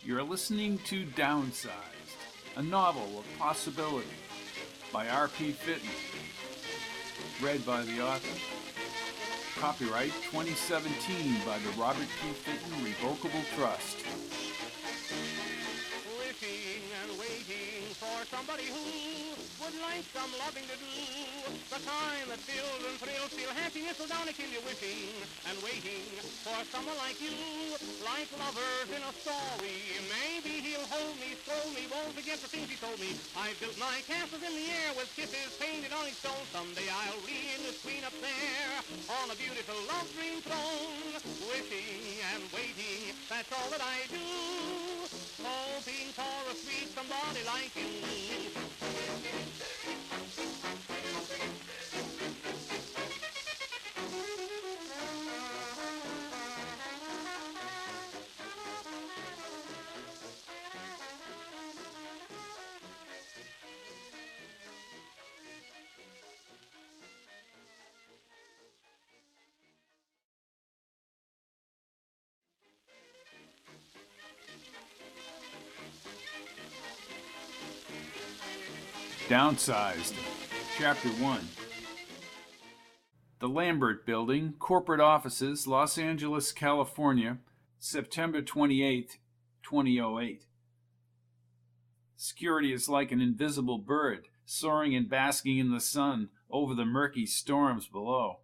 You're listening to Downsized, a novel of possibility by R.P. Fitton, read by the author. Copyright 2017 by the Robert P. Fitton Revocable Trust. Wishing and waiting for somebody who would like some loving to do. The kind that fills and thrills, feel happiness will down to kill you. Wishing and waiting for someone like you, like lovers in a story. Maybe he'll hold me, scold me, won't forget the things he told me. I built my castles in the air with kisses painted on each stone. Someday I'll reign as queen up there on a beautiful love dream throne. Wishing and waiting, that's all that I do. Hoping for a sweet somebody like you. Downsized, Chapter 1. The Lambert Building, Corporate Offices, Los Angeles, California, September 28, 2008. Security is like an invisible bird, soaring and basking in the sun over the murky storms below.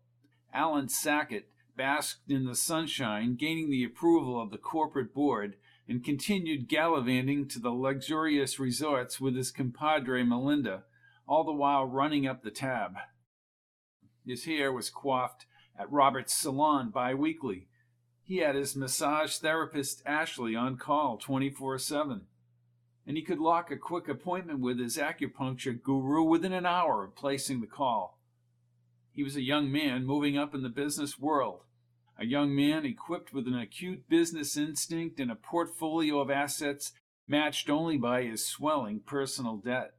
Alan Sackett basked in the sunshine, gaining the approval of the corporate board, and continued gallivanting to the luxurious resorts with his compadre Melinda, all the while running up the tab. His hair was coiffed at Robert's salon bi-weekly. He had his massage therapist Ashley on call 24/7, and he could lock a quick appointment with his acupuncture guru within an hour of placing the call. He was a young man moving up in the business world, a young man equipped with an acute business instinct and a portfolio of assets matched only by his swelling personal debt.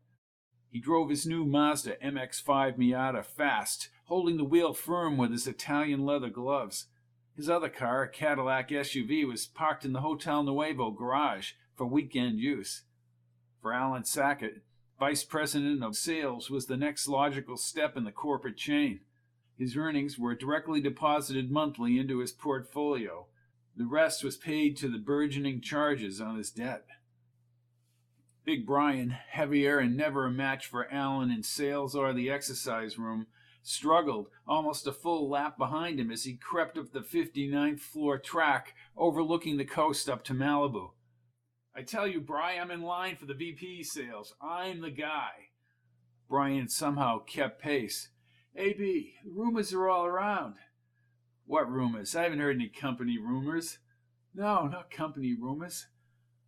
He drove his new Mazda MX-5 Miata fast, holding the wheel firm with his Italian leather gloves. His other car, a Cadillac SUV, was parked in the Hotel Nuevo garage for weekend use. For Alan Sacket, vice president of sales was the next logical step in the corporate chain. His earnings were directly deposited monthly into his portfolio. The rest was paid to the burgeoning charges on his debt. Big Brian, heavier and never a match for Alan in sales or the exercise room, struggled almost a full lap behind him as he crept up the 59th floor track overlooking the coast up to Malibu. "I tell you, Bri, I'm in line for the VP sales. I'm the guy." Brian somehow kept pace. "AB, the rumors are all around." "What rumors? I haven't heard any company rumors." "No, not company rumors.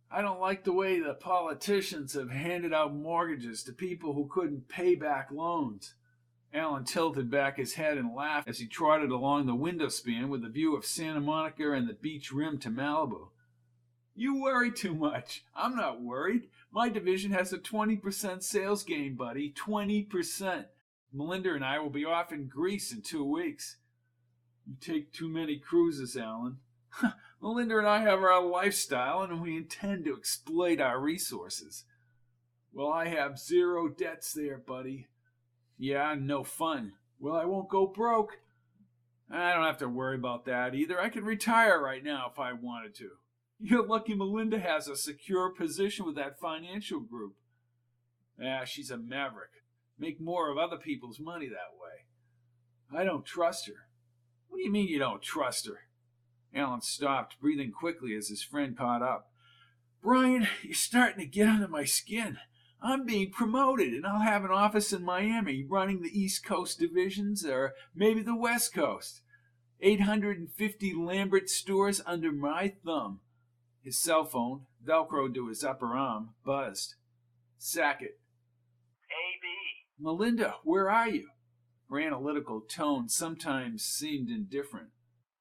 I don't like the way the politicians have handed out mortgages to people who couldn't pay back loans." Alan tilted back his head and laughed as he trotted along the window span with a view of Santa Monica and the beach rim to Malibu. "You worry too much. I'm not worried. My division has a 20% sales gain, buddy. 20%. Melinda and I will be off in Greece in 2 weeks." "You take too many cruises, Alan." "Melinda and I have our lifestyle, and we intend to exploit our resources." "Well, I have 0 debts there, buddy." "Yeah, no fun." "Well, I won't go broke." "I don't have to worry about that either. I could retire right now if I wanted to." "You're lucky Melinda has a secure position with that financial group." "Yeah, she's a maverick. Make more of other people's money that way." "I don't trust her." "What do you mean you don't trust her?" Alan stopped, breathing quickly as his friend caught up. "Brian, you're starting to get under my skin. I'm being promoted, and I'll have an office in Miami running the East Coast divisions, or maybe the West Coast. 850 Lamberts stores under my thumb." His cell phone, velcroed to his upper arm, buzzed. Sacket. "AB." "Melinda, where are you?" Her analytical tone sometimes seemed indifferent.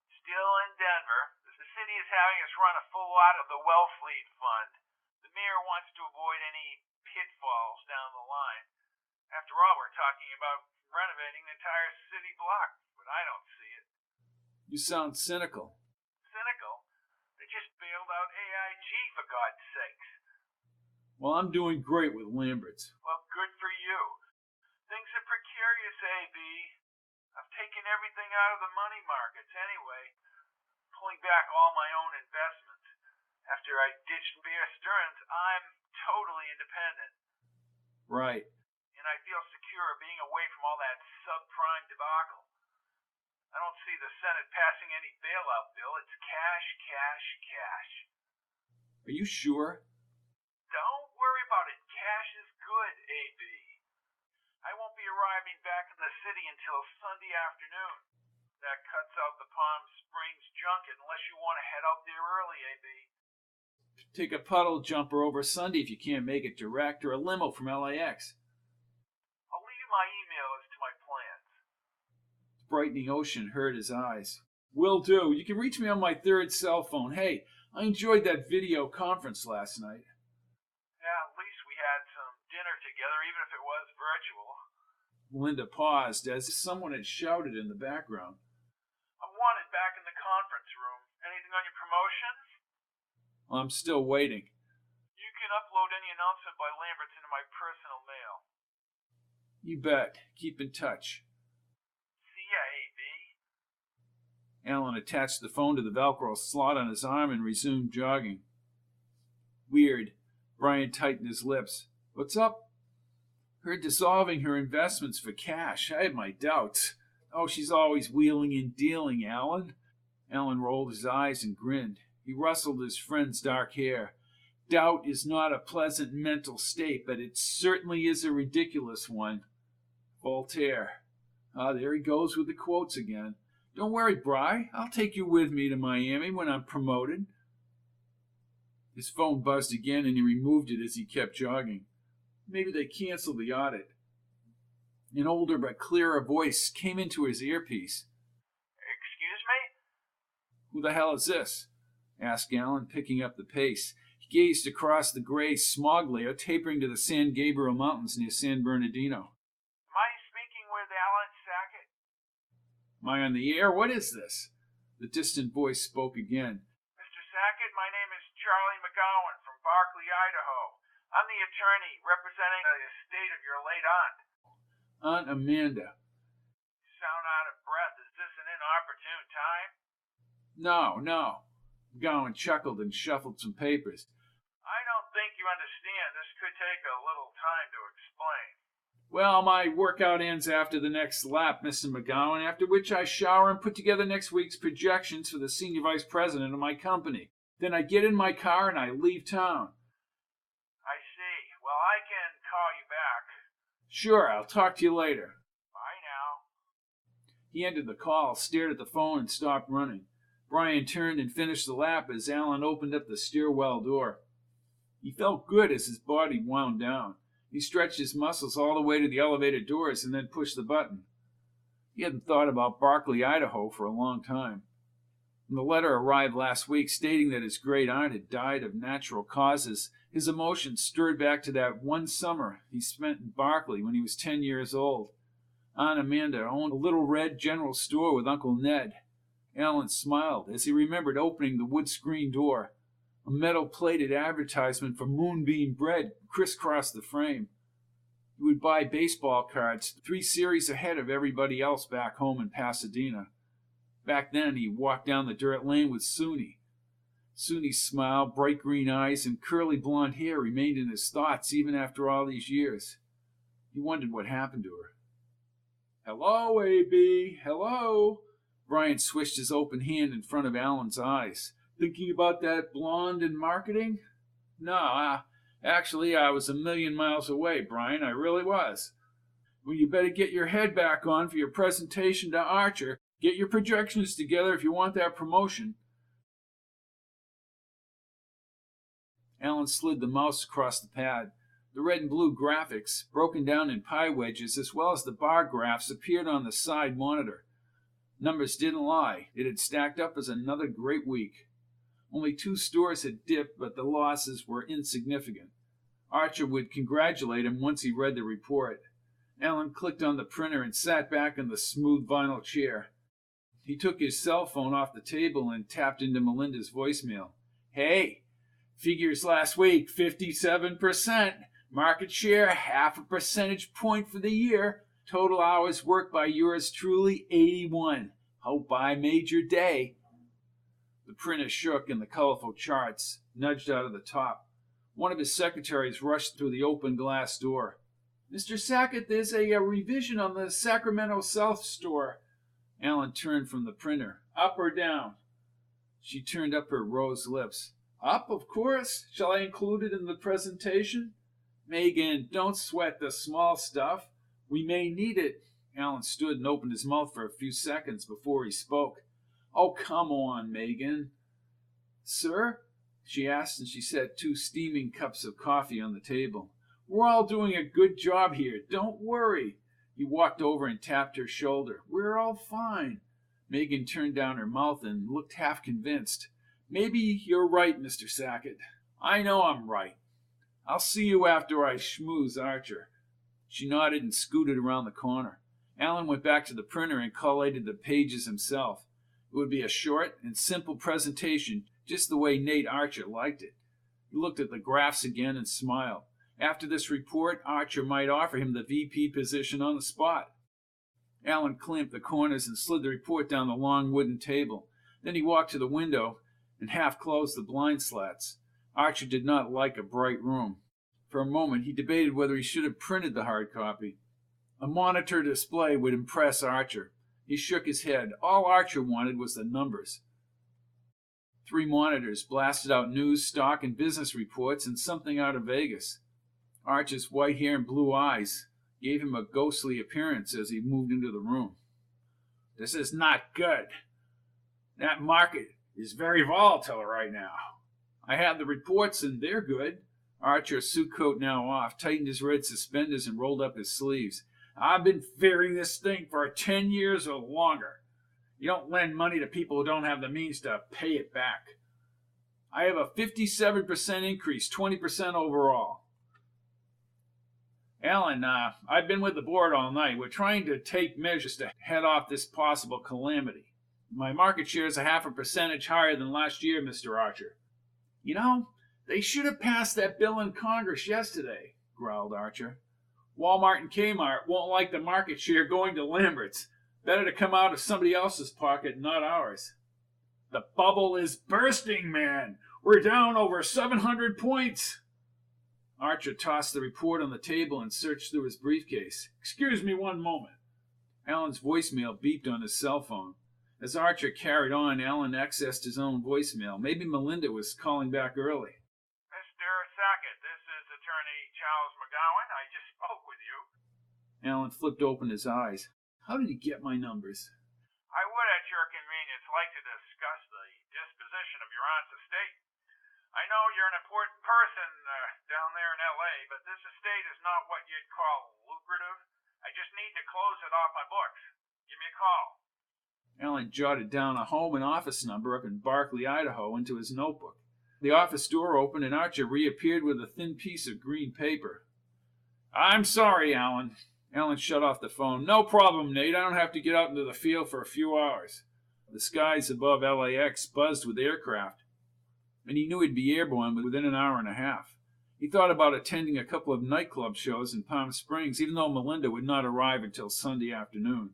"Still in Denver. The city is having us run a full lot of the Wellfleet Fund. The mayor wants to avoid any pitfalls down the line. After all, we're talking about renovating the entire city block, but I don't see it." "You sound cynical." "Cynical? They just bailed out AIG, for God's Well, I'm doing great with Lamberts. Well, good for you. Things are precarious, A.B. I've taken everything out of the money markets anyway, pulling back all my own investments. After I ditched Bear Stearns, I'm totally independent. Right. And I feel secure being away from all that subprime debacle. I don't see the Senate passing any bailout bill. It's cash, cash, cash. Are you sure? Don't worry about it. Cash is good, A.B. I won't be arriving back in the city until Sunday afternoon. That cuts out the Palm Springs junket unless you want to head out there early, A.B. Take a puddle jumper over Sunday if you can't make it direct, or a limo from LAX. I'll leave you my email as to my plans. The brightening ocean hurt his eyes. Will do. You can reach me on my third cell phone. Hey, I enjoyed that video conference last night. Yeah, at least we had some dinner together, even if it was virtual. Linda paused as someone had shouted in the background. I'm wanted back in the conference room. Anything on your promotions? I'm still waiting. You can upload any announcement by Lamberts into my personal mail. You bet. Keep in touch. See ya, A.B. Alan attached the phone to the Velcro slot on his arm and resumed jogging. Weird. Brian tightened his lips. What's up? Her dissolving her investments for cash. I had my doubts. Oh, she's always wheeling and dealing, Alan. Alan rolled his eyes and grinned. He rustled his friend's dark hair. Doubt is not a pleasant mental state, but it certainly is a ridiculous one. Voltaire. Ah, there he goes with the quotes again. Don't worry, Bri. I'll take you with me to Miami when I'm promoted. His phone buzzed again, and he removed it as he kept jogging. Maybe they canceled the audit. An older but clearer voice came into his earpiece. Excuse me? Who the hell is this? Asked Alan, picking up the pace. He gazed across the gray smog layer tapering to the San Gabriel Mountains near San Bernardino. Am I speaking with Alan Sacket? Am I on the air? What is this? The distant voice spoke again. Mr. Sacket, my name is Charlie McGowan from Barclay, Idaho. I'm the attorney representing the estate of your late aunt. Aunt Amanda. You sound out of breath. Is this an inopportune time? No. McGowan chuckled and shuffled some papers. I don't think you understand. This could take a little time to explain. Well, my workout ends after the next lap, Mr. McGowan, after which I shower and put together next week's projections for the senior vice president of my company. Then I get in my car and I leave town. I see. Well, I can call you back. Sure, I'll talk to you later. Bye now. He ended the call, stared at the phone, and stopped running. Brian turned and finished the lap as Alan opened up the stairwell door. He felt good as his body wound down. He stretched his muscles all the way to the elevator doors and then pushed the button. He hadn't thought about Barclay, Idaho for a long time. When the letter arrived last week stating that his great aunt had died of natural causes, his emotions stirred back to that one summer he spent in Barclay when he was 10 years old. Aunt Amanda owned a little red general store with Uncle Ned. Alan smiled as he remembered opening the wood screen door. A metal-plated advertisement for Moonbeam Bread crisscrossed the frame. He would buy baseball cards 3 series ahead of everybody else back home in Pasadena. Back then, he walked down the dirt lane with Soonie. Soonie's smile, bright green eyes, and curly blonde hair remained in his thoughts even after all these years. He wondered what happened to her. Hello, A.B. Hello. Brian swished his open hand in front of Alan's eyes. Thinking about that blonde in marketing? No, actually, I was a million miles away, Brian. I really was. Well, you better get your head back on for your presentation to Archer. Get your projections together if you want that promotion. Alan slid the mouse across the pad. The red and blue graphics, broken down in pie wedges, as well as the bar graphs, appeared on the side monitor. Numbers didn't lie. It had stacked up as another great week. Only 2 stores had dipped, but the losses were insignificant. Archer would congratulate him once he read the report. Alan clicked on the printer and sat back in the smooth vinyl chair. He took his cell phone off the table and tapped into Melinda's voicemail. Hey, Figures last week, 57%. Market share, half a percentage point for the year. Total hours worked by yours truly, 81. Hope I made your day. The printer shook and the colorful charts nudged out of the top. One of his secretaries rushed through the open glass door. Mr. Sacket, there's a revision on the Sacramento South store. Alan turned from the printer. Up or down? She turned up her rose lips. Up, of course. Shall I include it in the presentation? Megan, don't sweat the small stuff. We may need it. Alan stood and opened his mouth for a few seconds before he spoke. Oh, come on, Megan. Sir? She asked, and she set 2 steaming cups of coffee on the table. We're all doing a good job here. Don't worry. He walked over and tapped her shoulder. We're all fine. Megan turned down her mouth and looked half convinced. Maybe you're right, Mr. Sacket. I know I'm right. I'll see you after I schmooze Archer. She nodded and scooted around the corner. Alan went back to the printer and collated the pages himself. It would be a short and simple presentation, just the way Nate Archer liked it. He looked at the graphs again and smiled. After this report, Archer might offer him the VP position on the spot. Alan clamped the corners and slid the report down the long wooden table. Then he walked to the window and half closed the blind slats. Archer did not like a bright room. For a moment he debated whether he should have printed the hard copy. A monitor display would impress Archer. He shook his head. All Archer wanted was the numbers. 3 monitors blasted out news, stock, and business reports and something out of Vegas. Archer's white hair and blue eyes gave him a ghostly appearance as he moved into the room. This is not good. That market is very volatile right now. I have the reports and they're good. Archer, suit coat now off, tightened his red suspenders and rolled up his sleeves. I've been fearing this thing for 10 years or longer. You don't lend money to people who don't have the means to pay it back. I have a 57% increase, 20% overall. Alan, I've been with the board all night. We're trying to take measures to head off this possible calamity. My market share is a half a percentage higher than last year, Mr. Archer. You know, they should have passed that bill in Congress yesterday, growled Archer. Walmart and Kmart won't like the market share going to Lamberts. Better to come out of somebody else's pocket, not ours. The bubble is bursting, man. We're down over 700 points. Archer tossed the report on the table and searched through his briefcase. Excuse me one moment. Alan's voicemail beeped on his cell phone. As Archer carried on, Alan accessed his own voicemail. Maybe Melinda was calling back early. Mr. Sacket, this is Attorney Charles McGowan. I just spoke with you. Alan flipped open his eyes. How did he get my numbers? I would, at your convenience, like to discuss the disposition of your aunt's estate. I know you're an important person down there in L.A., but this estate is not what you'd call lucrative. I just need to close it off my books. Give me a call. Alan jotted down a home and office number up in Barclay, Idaho, into his notebook. The office door opened and Archer reappeared with a thin piece of green paper. I'm sorry, Alan. Alan shut off the phone. No problem, Nate. I don't have to get out into the field for a few hours. The skies above LAX buzzed with aircraft, and he knew he'd be airborne within an hour and a half. He thought about attending a couple of nightclub shows in Palm Springs, even though Melinda would not arrive until Sunday afternoon.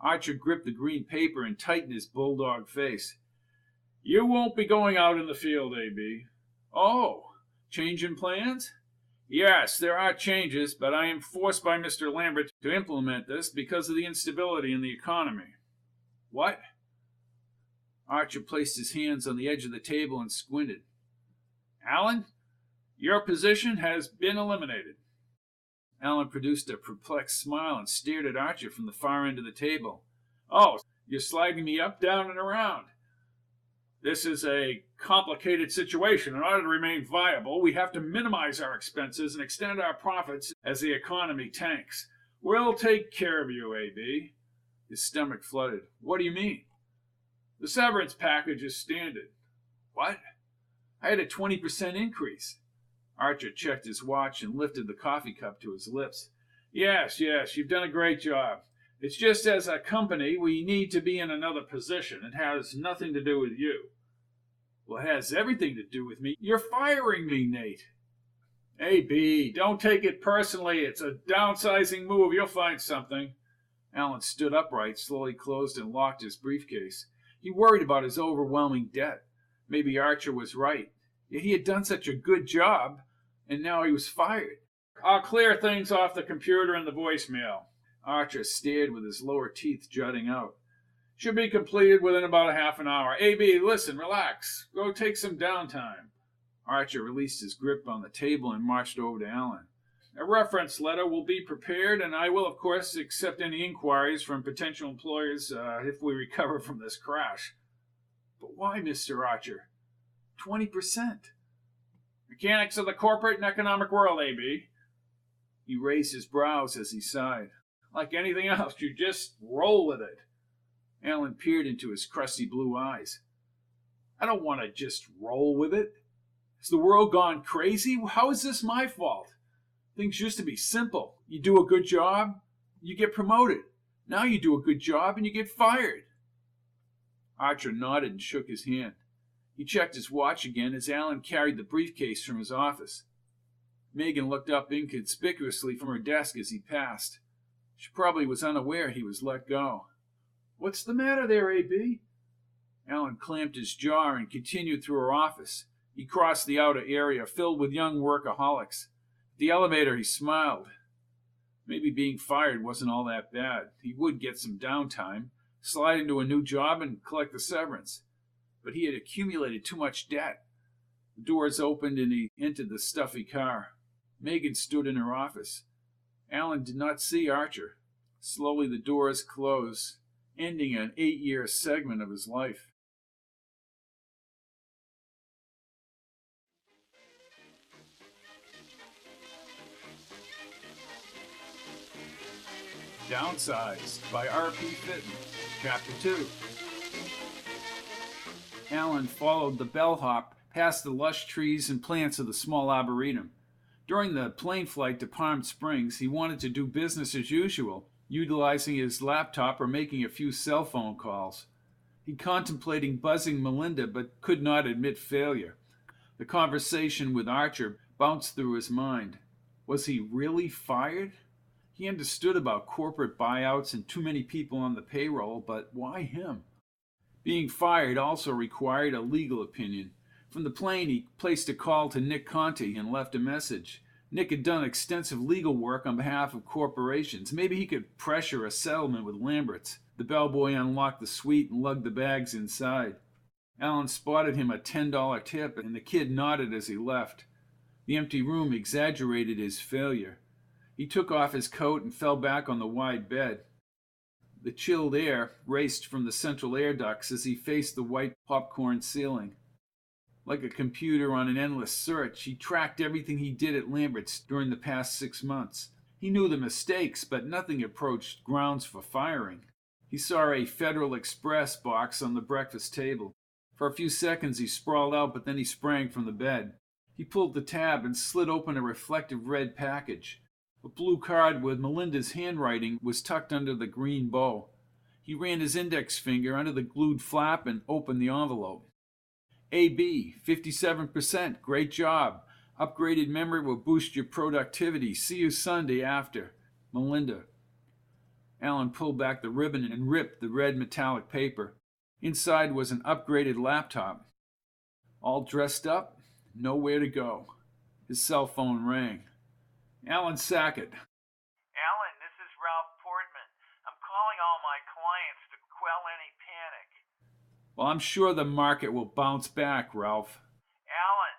Archer gripped the green paper and tightened his bulldog face. You won't be going out in the field, A.B. Oh, change in plans? Yes, there are changes, but I am forced by Mr. Lambert to implement this because of the instability in the economy. What? Archer placed his hands on the edge of the table and squinted. Alan, your position has been eliminated. Alan produced a perplexed smile and stared at Archer from the far end of the table. Oh, you're sliding me up, down, and around. This is a complicated situation. In order to remain viable, we have to minimize our expenses and extend our profits as the economy tanks. We'll take care of you, A.B. His stomach fluttered. What do you mean? The severance package is standard. What? I had a 20% increase. Archer checked his watch and lifted the coffee cup to his lips. Yes, you've done a great job. It's just as a company, we need to be in another position. It has nothing to do with you. Well, it has everything to do with me. You're firing me, Nate. Hey, B, don't take it personally. It's a downsizing move. You'll find something. Alan stood upright, slowly closed and locked his briefcase. He worried about his overwhelming debt. Maybe Archer was right. Yet he had done such a good job, and now he was fired. I'll clear things off the computer and the voicemail. Archer stared with his lower teeth jutting out. Should be completed within about a half an hour. AB, listen, relax. Go take some downtime. Archer released his grip on the table and marched over to Alan. A reference letter will be prepared, and I will, of course, accept any inquiries from potential employers if we recover from this crash. But why, Mr. Archer? 20%. Mechanics of the corporate and economic world, AB. He raised his brows as he sighed. Like anything else, you just roll with it. Alan peered into his crusty blue eyes. I don't want to just roll with it. Has the world gone crazy? How is this my fault? Things used to be simple. You do a good job, you get promoted. Now you do a good job and you get fired. Archer nodded and shook his hand. He checked his watch again as Alan carried the briefcase from his office. Megan looked up inconspicuously from her desk as he passed. She probably was unaware he was let go. What's the matter there, A.B.? Alan clamped his jaw and continued through her office. He crossed the outer area filled with young workaholics. At the elevator, he smiled. Maybe being fired wasn't all that bad. He would get some downtime, slide into a new job, and collect the severance. But he had accumulated too much debt. The doors opened and he entered the stuffy car. Megan stood in her office. Alan did not see Archer. Slowly the doors closed, ending an 8-year segment of his life. Downsized by R.P. Fitton, Chapter 2. Alan followed the bellhop past the lush trees and plants of the small arboretum. During the plane flight to Palm Springs, he wanted to do business as usual, utilizing his laptop or making a few cell phone calls. He contemplated buzzing Melinda, but could not admit failure. The conversation with Archer bounced through his mind. Was he really fired? He understood about corporate buyouts and too many people on the payroll, but why him? Being fired also required a legal opinion. From the plane, he placed a call to Nick Conti and left a message. Nick had done extensive legal work on behalf of corporations. Maybe he could pressure a settlement with Lamberts. The bellboy unlocked the suite and lugged the bags inside. Alan spotted him a $10 tip, and the kid nodded as he left. The empty room exaggerated his failure. He took off his coat and fell back on the wide bed. The chilled air raced from the central air ducts as he faced the white popcorn ceiling. Like a computer on an endless search, he tracked everything he did at Lamberts during the past 6 months. He knew the mistakes, but nothing approached grounds for firing. He saw a Federal Express box on the breakfast table. For a few seconds he sprawled out, but then he sprang from the bed. He pulled the tab and slid open a reflective red package. A blue card with Melinda's handwriting was tucked under the green bow. He ran his index finger under the glued flap and opened the envelope. AB, 57%, great job. Upgraded memory will boost your productivity. See you Sunday after. Melinda. Alan pulled back the ribbon and ripped the red metallic paper. Inside was an upgraded laptop. All dressed up, nowhere to go. His cell phone rang. Alan Sacket. Alan, this is Ralph Portman. I'm calling all my clients to quell any panic. Well, I'm sure the market will bounce back, Ralph. Alan,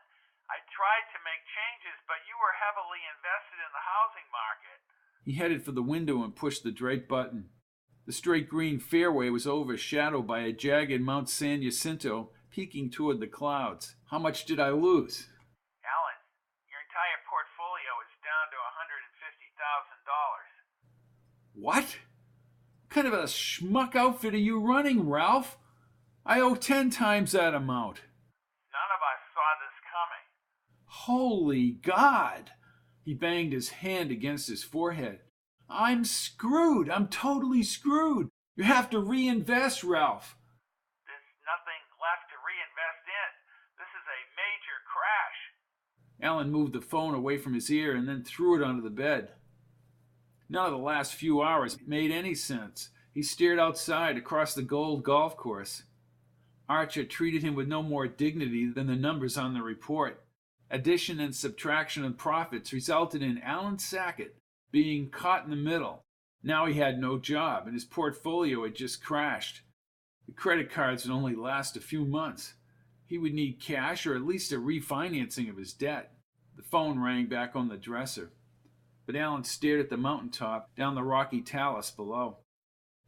I tried to make changes, but you were heavily invested in the housing market. He headed for the window and pushed the drape button. The straight green fairway was overshadowed by a jagged Mount San Jacinto peeking toward the clouds. How much did I lose? Alan, your entire portfolio is down to $150,000. What? What kind of a schmuck outfit are you running, Ralph? I owe 10 times that amount. None of us saw this coming. Holy God! He banged his hand against his forehead. I'm screwed. I'm totally screwed. You have to reinvest, Ralph. There's nothing left to reinvest in. This is a major crash. Alan moved the phone away from his ear and then threw it onto the bed. None of the last few hours made any sense. He stared outside across the gold golf course. Archer treated him with no more dignity than the numbers on the report. Addition and subtraction of profits resulted in Alan Sackett being caught in the middle. Now he had no job, and his portfolio had just crashed. The credit cards would only last a few months. He would need cash or at least a refinancing of his debt. The phone rang back on the dresser, but Alan stared at the mountaintop down the rocky talus below.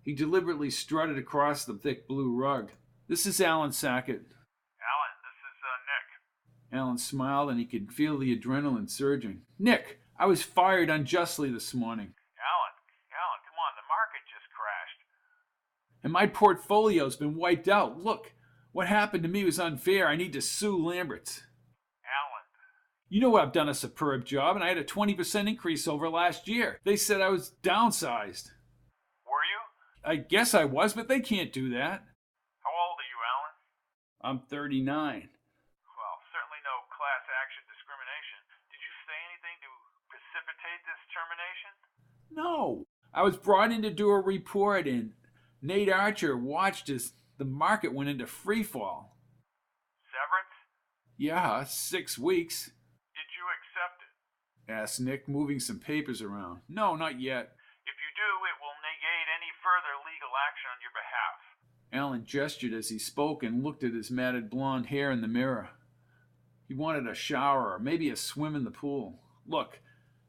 He deliberately strutted across the thick blue rug. "This is Alan Sackett." Alan, this is Nick. Alan smiled, and he could feel the adrenaline surging. "Nick, I was fired unjustly this morning." Alan, come on, the market just crashed. "And my portfolio's been wiped out. Look, what happened to me was unfair. I need to sue Lamberts." Alan. "You know I've done a superb job, and I had a 20% increase over last year. They said I was downsized." Were you? "I guess I was, but they can't do that." How old are you, Alan? "I'm 39. Well, certainly no class action discrimination. Did you say anything to precipitate this termination? "No. I was brought in to do a report, and Nate Archer watched as the market went into freefall." Severance? "Yeah, 6 weeks." Did you accept it? asked Nick, moving some papers around. "No, not yet." If you do, it will negate any further legal action on your behalf. Alan gestured as he spoke and looked at his matted blonde hair in the mirror. He wanted a shower or maybe a swim in the pool. "Look,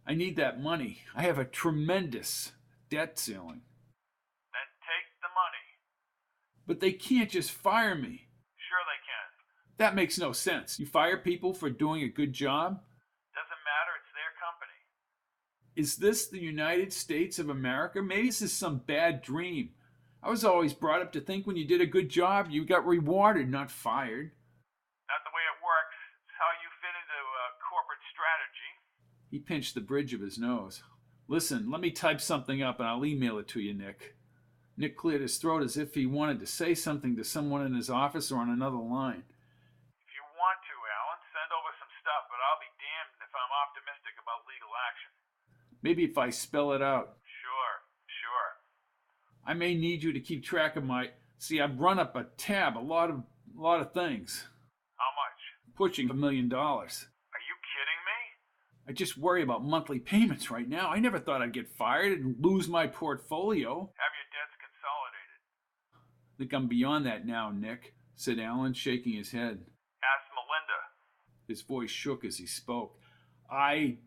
I need that money. I have a tremendous debt ceiling." Then take the money. "But they can't just fire me." Sure they can. "That makes no sense. You fire people for doing a good job?" Doesn't matter, it's their company. Is this the United States of America? Maybe this is some bad dream. I was always brought up to think when you did a good job, you got rewarded, not fired. Not the way it works. It's how you fit into corporate strategy. He pinched the bridge of his nose. "Listen, let me type something up and I'll email it to you, Nick." Nick cleared his throat as if he wanted to say something to someone in his office or on another line. If you want to, Alan, send over some stuff, but I'll be damned if I'm optimistic about legal action. Maybe if I spell it out. Sure. I may need you to keep track of my... See, I've run up a tab, a lot of things. How much? Pushing $1 million. Are you kidding me? I just worry about monthly payments right now. I never thought I'd get fired and lose my portfolio. Have your debts consolidated. I think I'm beyond that now, Nick, said Alan, shaking his head. Ask Melinda. His voice shook as he spoke. "I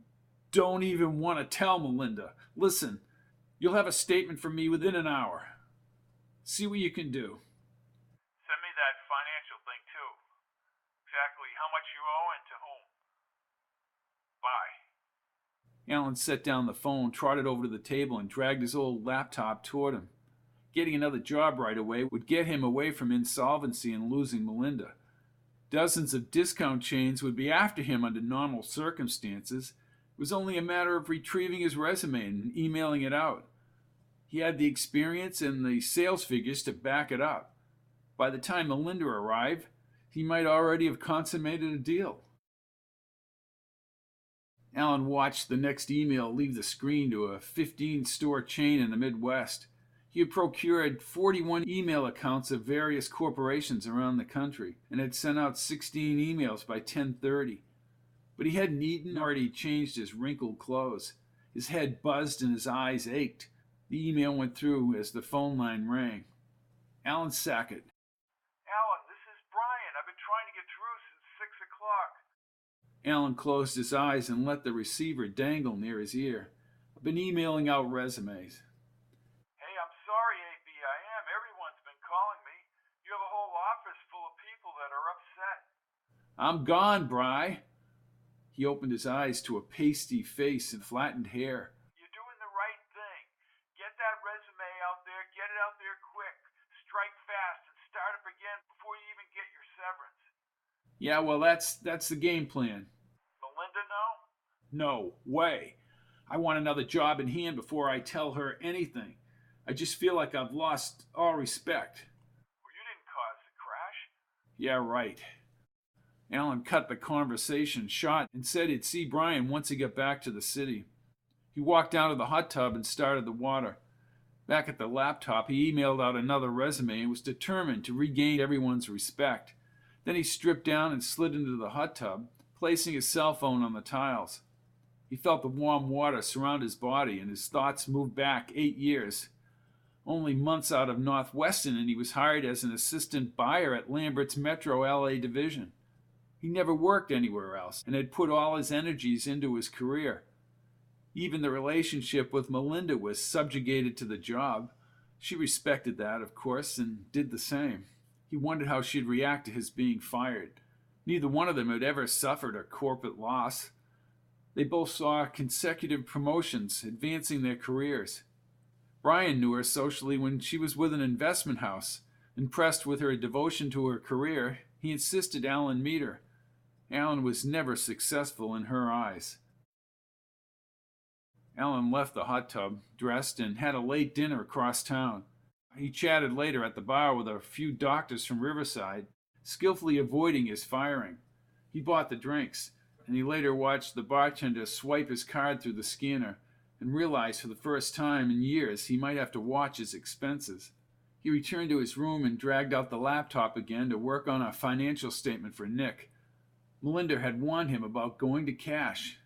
don't even want to tell Melinda. Listen, you'll have a statement from me within an hour. See what you can do." Send me that financial thing, too. Exactly how much you owe and to whom. Bye. Alan set down the phone, trotted over to the table, and dragged his old laptop toward him. Getting another job right away would get him away from insolvency and losing Melinda. Dozens of discount chains would be after him under normal circumstances. It was only a matter of retrieving his resume and emailing it out. He had the experience and the sales figures to back it up. By the time Melinda arrived, he might already have consummated a deal. Alan watched the next email leave the screen to a 15-store chain in the Midwest. He had procured 41 email accounts of various corporations around the country and had sent out 16 emails by 10:30. But he hadn't eaten or had he changed his wrinkled clothes. His head buzzed and his eyes ached. The email went through as the phone line rang. Alan Sackett. Alan, this is Brian. I've been trying to get through since 6 o'clock. Alan closed his eyes and let the receiver dangle near his ear. "I've been emailing out resumes." Hey, I'm sorry, ABIM. Everyone's been calling me. You have a whole office full of people that are upset. "I'm gone, Bry." He opened his eyes to a pasty face and flattened hair. You're doing the right thing. Get that resume out there. Get it out there quick. Strike fast and start up again before you even get your severance. "Yeah, well, that's the game plan." Melinda know? "No way. I want another job in hand before I tell her anything. I just feel like I've lost all respect." Well, you didn't cause the crash. "Yeah, right." Alan cut the conversation short and said he'd see Brian once he got back to the city. He walked down to the hot tub and started the water. Back at the laptop, he emailed out another resume and was determined to regain everyone's respect. Then he stripped down and slid into the hot tub, placing his cell phone on the tiles. He felt the warm water surround his body, and his thoughts moved back 8 years. Only months out of Northwestern, and he was hired as an assistant buyer at Lamberts' Metro LA division. He never worked anywhere else and had put all his energies into his career. Even the relationship with Melinda was subjugated to the job. She respected that, of course, and did the same. He wondered how she'd react to his being fired. Neither one of them had ever suffered a corporate loss. They both saw consecutive promotions, advancing their careers. Brian knew her socially when she was with an investment house. Impressed with her devotion to her career, he insisted Alan meet her. Alan was never successful in her eyes. Alan left the hot tub, dressed, and had a late dinner across town. He chatted later at the bar with a few doctors from Riverside, skillfully avoiding his firing. He bought the drinks, and he later watched the bartender swipe his card through the scanner and realized for the first time in years he might have to watch his expenses. He returned to his room and dragged out the laptop again to work on a financial statement for Nick. Melinda had warned him about going to cash.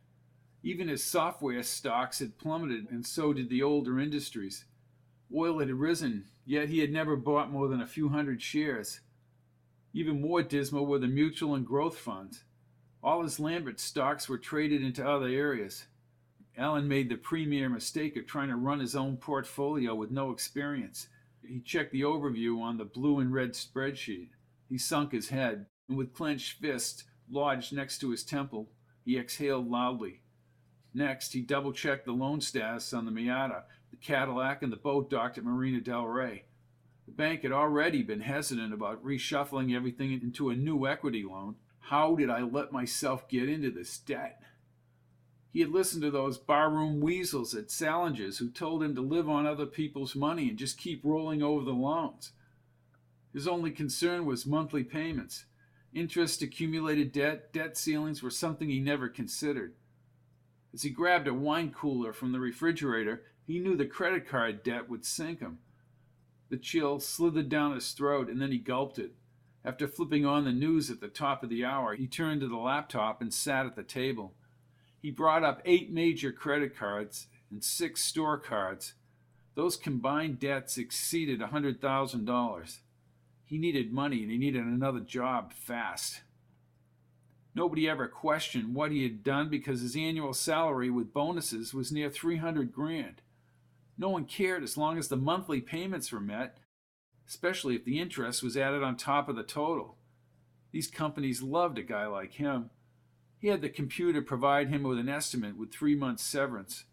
Even his software stocks had plummeted, and so did the older industries. Oil had risen, yet he had never bought more than a few hundred shares. Even more dismal were the mutual and growth funds. All his Lamberts stocks were traded into other areas. Alan made the premier mistake of trying to run his own portfolio with no experience. He checked the overview on the blue and red spreadsheet. He sunk his head, and with clenched fist lodged next to his temple, he exhaled loudly. Next, he double-checked the loan status on the Miata, the Cadillac, and the boat docked at Marina del Rey. The bank had already been hesitant about reshuffling everything into a new equity loan. How did I let myself get into this debt? He had listened to those barroom weasels at Salinger's who told him to live on other people's money and just keep rolling over the loans. His only concern was monthly payments. Interest, accumulated debt, debt ceilings were something he never considered. As he grabbed a wine cooler from the refrigerator, he knew the credit card debt would sink him. The chill slithered down his throat, and then he gulped it. After flipping on the news at the top of the hour, he turned to the laptop and sat at the table. He brought up 8 major credit cards and 6 store cards. Those combined debts exceeded $100,000. He needed money, and he needed another job fast. Nobody ever questioned what he had done because his annual salary with bonuses was near $300,000. No one cared as long as the monthly payments were met, especially if the interest was added on top of the total. These companies loved a guy like him. He had the computer provide him with an estimate with 3 months severance.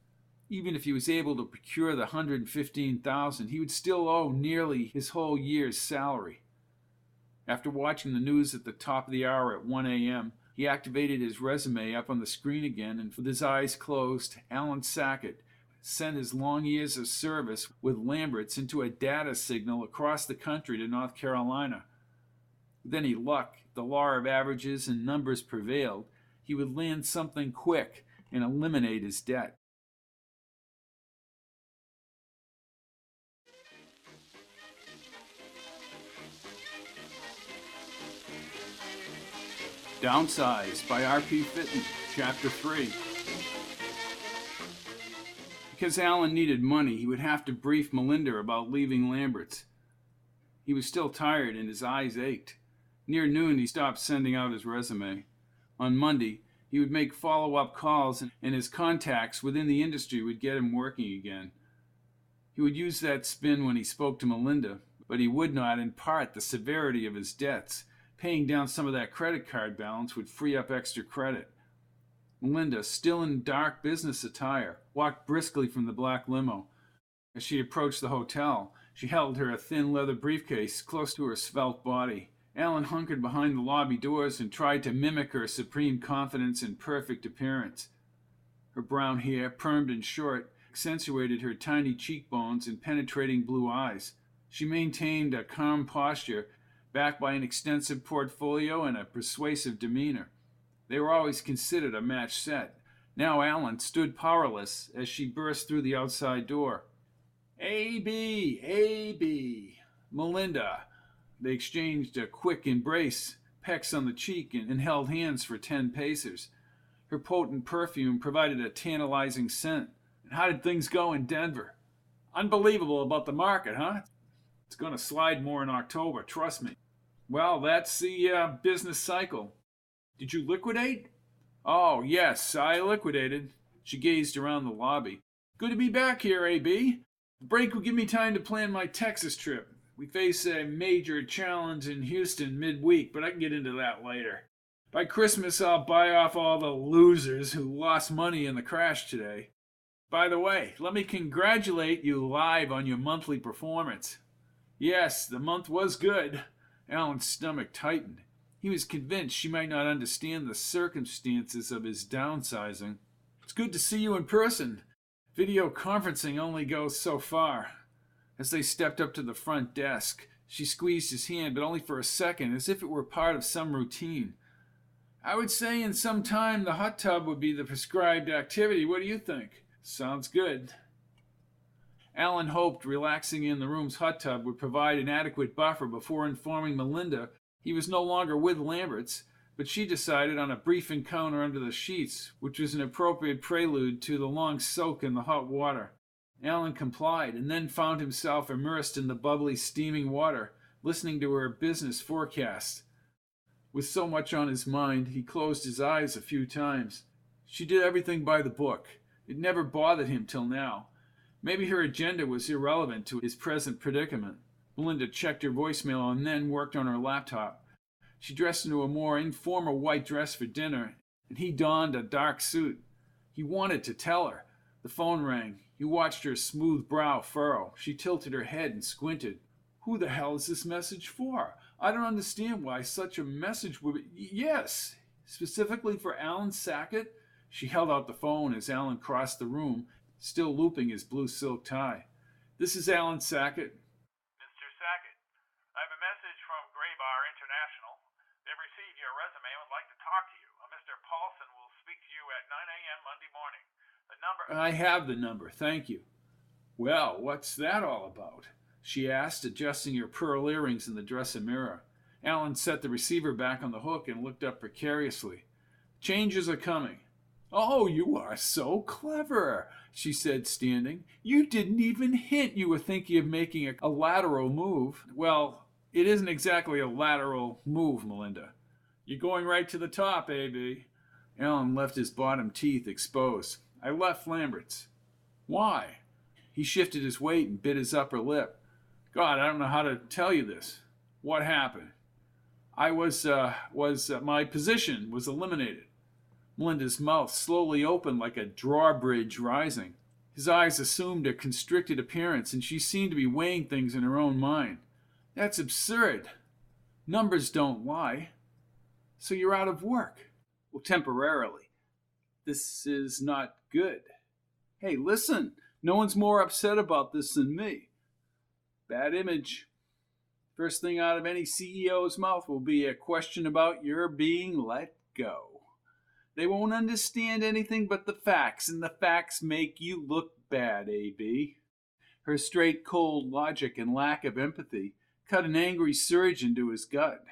Even if he was able to procure the $115,000, he would still owe nearly his whole year's salary. After watching the news at the top of the hour at 1 a.m., he activated his resume up on the screen again, and with his eyes closed, Alan Sacket sent his long years of service with Lamberts into a data signal across the country to North Carolina. With any luck, the law of averages and numbers prevailed. He would land something quick and eliminate his debt. Downsized by R.P. Fitton, Chapter 3. Because Alan needed money, he would have to brief Melinda about leaving Lamberts. He was still tired and his eyes ached. Near noon, he stopped sending out his resume. On Monday, he would make follow-up calls, and his contacts within the industry would get him working again. He would use that spin when he spoke to Melinda, but he would not impart the severity of his debts. Paying down some of that credit card balance would free up extra credit. Melinda, still in dark business attire, walked briskly from the black limo. As she approached the hotel, she held her thin leather briefcase close to her svelte body. Alan hunkered behind the lobby doors and tried to mimic her supreme confidence and perfect appearance. Her brown hair, permed and short, accentuated her tiny cheekbones and penetrating blue eyes. She maintained a calm posture, backed by an extensive portfolio and a persuasive demeanor. They were always considered a match set. Now Alan stood powerless as she burst through the outside door. A.B., A.B., Melinda. They exchanged a quick embrace, pecks on the cheek, and held hands for 10 paces. Her potent perfume provided a tantalizing scent. And how did things go in Denver? Unbelievable about the market, huh? It's going to slide more in October, trust me. Well, that's the business cycle. Did you liquidate? Oh, yes, I liquidated. She gazed around the lobby. Good to be back here, A.B. The break will give me time to plan my Texas trip. We face a major challenge in Houston midweek, but I can get into that later. By Christmas, I'll buy off all the losers who lost money in the crash today. By the way, let me congratulate you live on your monthly performance. Yes, the month was good. Alan's stomach tightened. He was convinced she might not understand the circumstances of his downsizing. It's good to see you in person. Video conferencing only goes so far. As they stepped up to the front desk, she squeezed his hand, but only for a second, as if it were part of some routine. I would say in some time the hot tub would be the prescribed activity. What do you think? Sounds good. Alan hoped relaxing in the room's hot tub would provide an adequate buffer before informing Melinda he was no longer with Lamberts, but she decided on a brief encounter under the sheets, which was an appropriate prelude to the long soak in the hot water. Alan complied, and then found himself immersed in the bubbly, steaming water, listening to her business forecasts. With so much on his mind, he closed his eyes a few times. She did everything by the book. It never bothered him till now. Maybe her agenda was irrelevant to his present predicament. Melinda checked her voicemail and then worked on her laptop. She dressed into a more informal white dress for dinner, and he donned a dark suit. He wanted to tell her. The phone rang. He watched her smooth brow furrow. She tilted her head and squinted. Who the hell is this message for? I don't understand why such a message would be... Yes, specifically for Alan Sackett? She held out the phone as Alan crossed the room, still looping his blue silk tie. This is Alan Sackett. Mr. Sackett, I have a message from Graybar International. They've received your resume and would like to talk to you. Mr. Paulson will speak to you at 9 a.m. Monday morning. The number... I have the number, thank you. Well, what's that all about? She asked, adjusting her pearl earrings in the dresser mirror. Alan set the receiver back on the hook and looked up precariously. Changes are coming. Oh, you are so clever, she said, standing. You didn't even hint you were thinking of making a lateral move. Well, it isn't exactly a lateral move, Melinda. You're going right to the top, A.B. Alan left his bottom teeth exposed. I left Lamberts. Why? He shifted his weight and bit his upper lip. God, I don't know how to tell you this. What happened? My position was eliminated. Melinda's mouth slowly opened like a drawbridge rising. His eyes assumed a constricted appearance, and she seemed to be weighing things in her own mind. That's absurd. Numbers don't lie. So you're out of work. Well, temporarily. This is not good. Hey, listen, no one's more upset about this than me. Bad image. First thing out of any CEO's mouth will be a question about your being let go. They won't understand anything but the facts, and the facts make you look bad, A.B. Her straight, cold logic and lack of empathy cut an angry surge into his gut.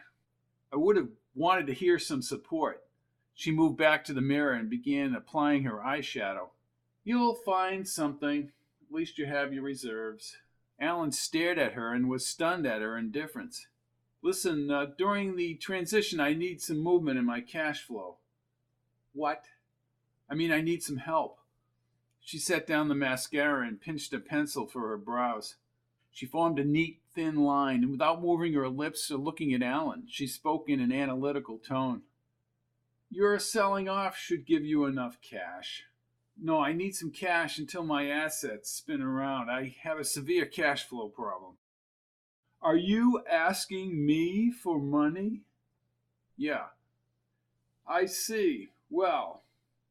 I would have wanted to hear some support. She moved back to the mirror and began applying her eyeshadow. You'll find something. At least you have your reserves. Alan stared at her and was stunned at her indifference. Listen, during the transition, I need some movement in my cash flow. What? I need some help. She set down the mascara and pinched a pencil for her brows. She formed a neat, thin line, and without moving her lips or looking at Alan, she spoke in an analytical tone. Your selling off should give you enough cash. No, I need some cash until my assets spin around. I have a severe cash flow problem. Are you asking me for money? Yeah. I see. Well,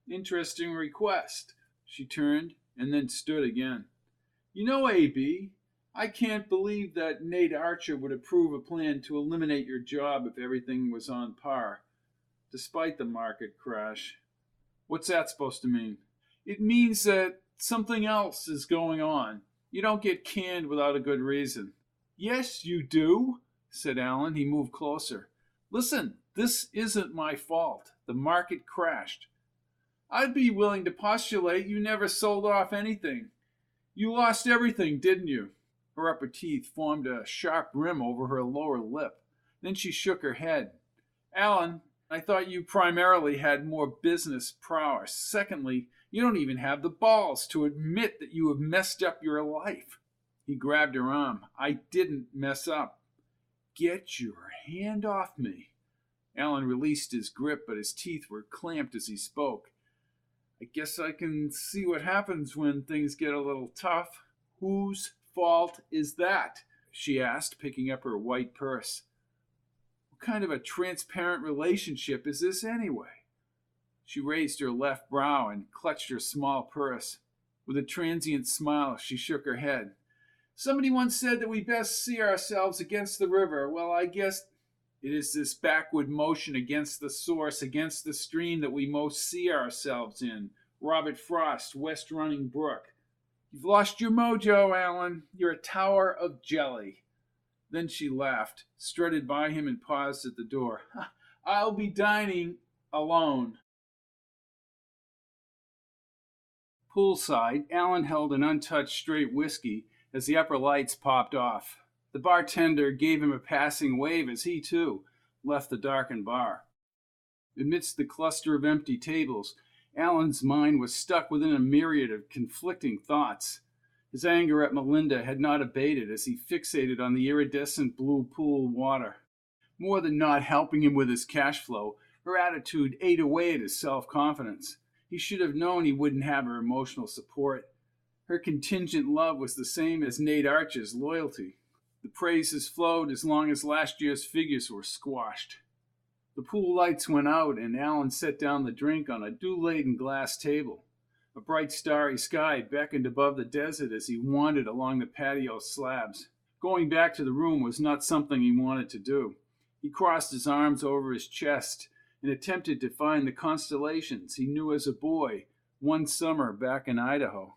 interesting request. She turned and then stood again. You know, A.B., I can't believe that Nate Archer would approve a plan to eliminate your job if everything was on par, despite the market crash. What's that supposed to mean? It means that something else is going on. You don't get canned without a good reason. Yes, you do, said Alan. He moved closer. Listen, this isn't my fault. The market crashed. I'd be willing to postulate you never sold off anything. You lost everything, didn't you? Her upper teeth formed a sharp rim over her lower lip. Then she shook her head. Alan, I thought you primarily had more business prowess. Secondly, you don't even have the balls to admit that you have messed up your life. He grabbed her arm. I didn't mess up. Get your hand off me. Alan released his grip, but his teeth were clamped as he spoke. I guess I can see what happens when things get a little tough. Whose fault is that? She asked, picking up her white purse. What kind of a transparent relationship is this anyway? She raised her left brow and clutched her small purse. With a transient smile, she shook her head. Somebody once said that we best see ourselves against the river. Well, I guess it is this backward motion against the source, against the stream that we most see ourselves in. Robert Frost, West Running Brook. You've lost your mojo, Alan. You're a tower of jelly. Then she laughed, strutted by him, and paused at the door. I'll be dining alone. Poolside, Alan held an untouched straight whiskey as the upper lights popped off. The bartender gave him a passing wave as he, too, left the darkened bar. Amidst the cluster of empty tables, Alan's mind was stuck within a myriad of conflicting thoughts. His anger at Melinda had not abated as he fixated on the iridescent blue pool water. More than not helping him with his cash flow, her attitude ate away at his self-confidence. He should have known he wouldn't have her emotional support. Her contingent love was the same as Nate Archer's loyalty. The praises flowed as long as last year's figures were squashed. The pool lights went out, and Alan set down the drink on a dew-laden glass table. A bright starry sky beckoned above the desert as he wandered along the patio slabs. Going back to the room was not something he wanted to do. He crossed his arms over his chest and attempted to find the constellations he knew as a boy one summer back in Idaho.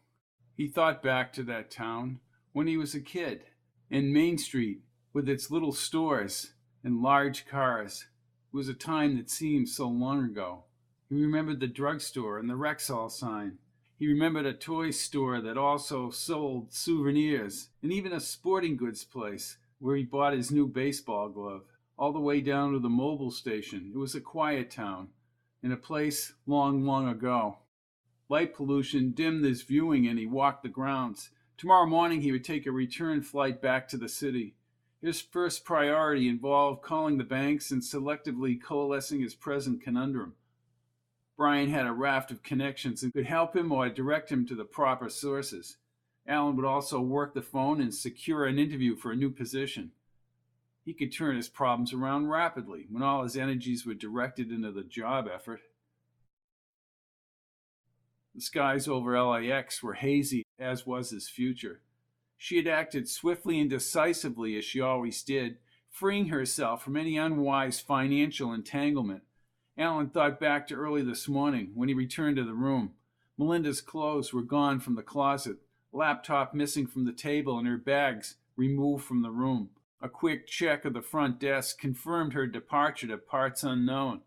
He thought back to that town when he was a kid, and Main Street with its little stores and large cars. It was a time that seemed so long ago. He remembered the drugstore and the Rexall sign. He remembered a toy store that also sold souvenirs, and even a sporting goods place where he bought his new baseball glove. All the way down to the Mobil station, it was a quiet town, in a place long, long ago. Light pollution dimmed his viewing, and he walked the grounds. Tomorrow morning he would take a return flight back to the city. His first priority involved calling the banks and selectively coalescing his present conundrum. Brian had a raft of connections and could help him or direct him to the proper sources. Alan would also work the phone and secure an interview for a new position. He could turn his problems around rapidly when all his energies were directed into the job effort. The skies over LAX were hazy, as was his future. She had acted swiftly and decisively, as she always did, freeing herself from any unwise financial entanglement. Alan thought back to early this morning when he returned to the room. Melinda's clothes were gone from the closet, laptop missing from the table, and her bags removed from the room. A quick check of the front desk confirmed her departure to parts unknown.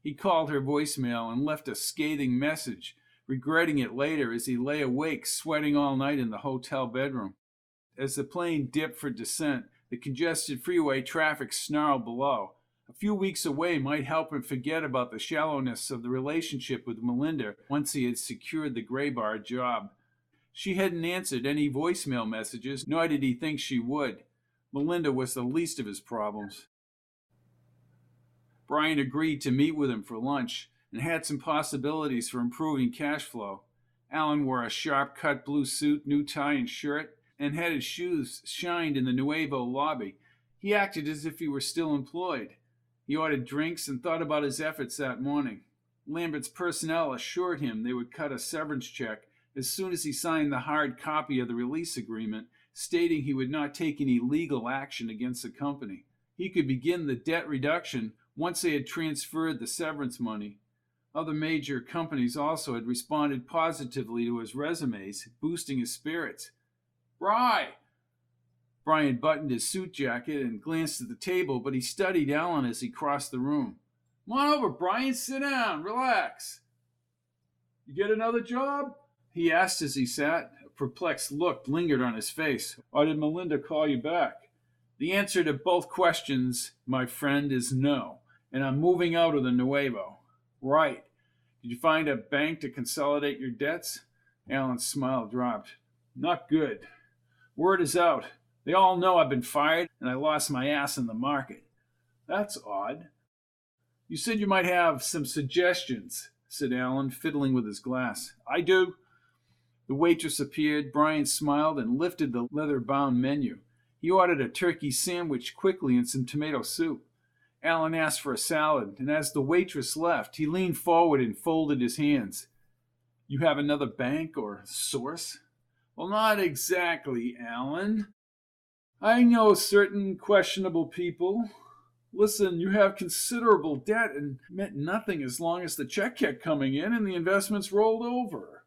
He called her voicemail and left a scathing message, regretting it later as he lay awake, sweating all night in the hotel bedroom. As the plane dipped for descent, the congested freeway traffic snarled below. A few weeks away might help him forget about the shallowness of the relationship with Melinda once he had secured the gray bar job. She hadn't answered any voicemail messages, nor did he think she would. Melinda was the least of his problems. Brian agreed to meet with him for lunch and had some possibilities for improving cash flow. Alan wore a sharp-cut blue suit, new tie and shirt, and had his shoes shined in the Nuevo lobby. He acted as if he were still employed. He ordered drinks and thought about his efforts that morning. Lamberts' personnel assured him they would cut a severance check as soon as he signed the hard copy of the release agreement stating he would not take any legal action against the company. He could begin the debt reduction once they had transferred the severance money. Other major companies also had responded positively to his resumes, boosting his spirits. Bry! Brian buttoned his suit jacket and glanced at the table, but he studied Alan as he crossed the room. Come on over, Brian. Sit down. Relax. You get another job? He asked as he sat. A perplexed look lingered on his face. Or did Melinda call you back? The answer to both questions, my friend, is no, and I'm moving out of the Nuevo. Right. Did you find a bank to consolidate your debts? Alan's smile dropped. Not good. Word is out. They all know I've been fired, and I lost my ass in the market. That's odd. You said you might have some suggestions, said Alan, fiddling with his glass. I do. The waitress appeared. Brian smiled and lifted the leather-bound menu. He ordered a turkey sandwich quickly and some tomato soup. Alan asked for a salad, and as the waitress left, he leaned forward and folded his hands. You have another bank or source? Well, not exactly, Alan. I know certain questionable people. Listen, you have considerable debt and meant nothing as long as the check kept coming in and the investments rolled over.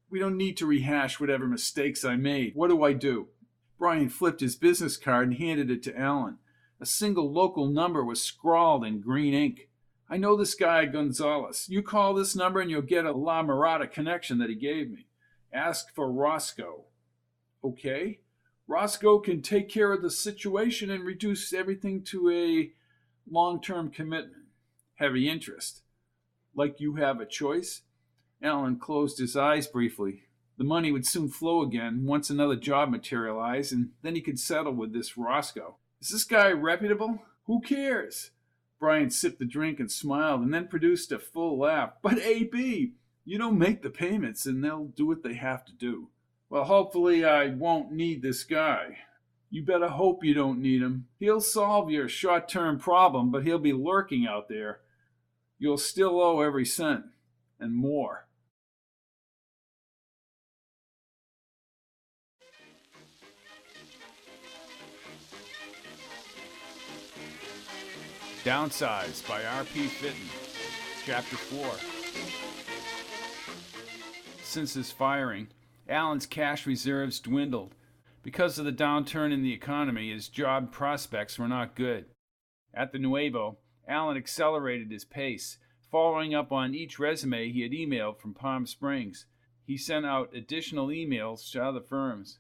We don't need to rehash whatever mistakes I made. What do I do? Brian flipped his business card and handed it to Alan. A single local number was scrawled in green ink. I know this guy Gonzalez. You call this number and you'll get a La Mirada connection that he gave me. Ask for Roscoe. Okay? Roscoe can take care of the situation and reduce everything to a long-term commitment. Heavy interest. Like you have a choice? Alan closed his eyes briefly. The money would soon flow again once another job materialized, and then he could settle with this Roscoe. Is this guy reputable? Who cares? Brian sipped the drink and smiled, and then produced a full laugh. But A.B., you don't make the payments, and they'll do what they have to do. Well, hopefully I won't need this guy. You better hope you don't need him. He'll solve your short-term problem, but he'll be lurking out there. You'll still owe every cent, and more. Downsized by R.P. Fitton. Chapter 4. Since his firing, Alan's cash reserves dwindled. Because of the downturn in the economy, his job prospects were not good. At the Nuevo, Alan accelerated his pace, following up on each resume he had emailed from Palm Springs. He sent out additional emails to other firms.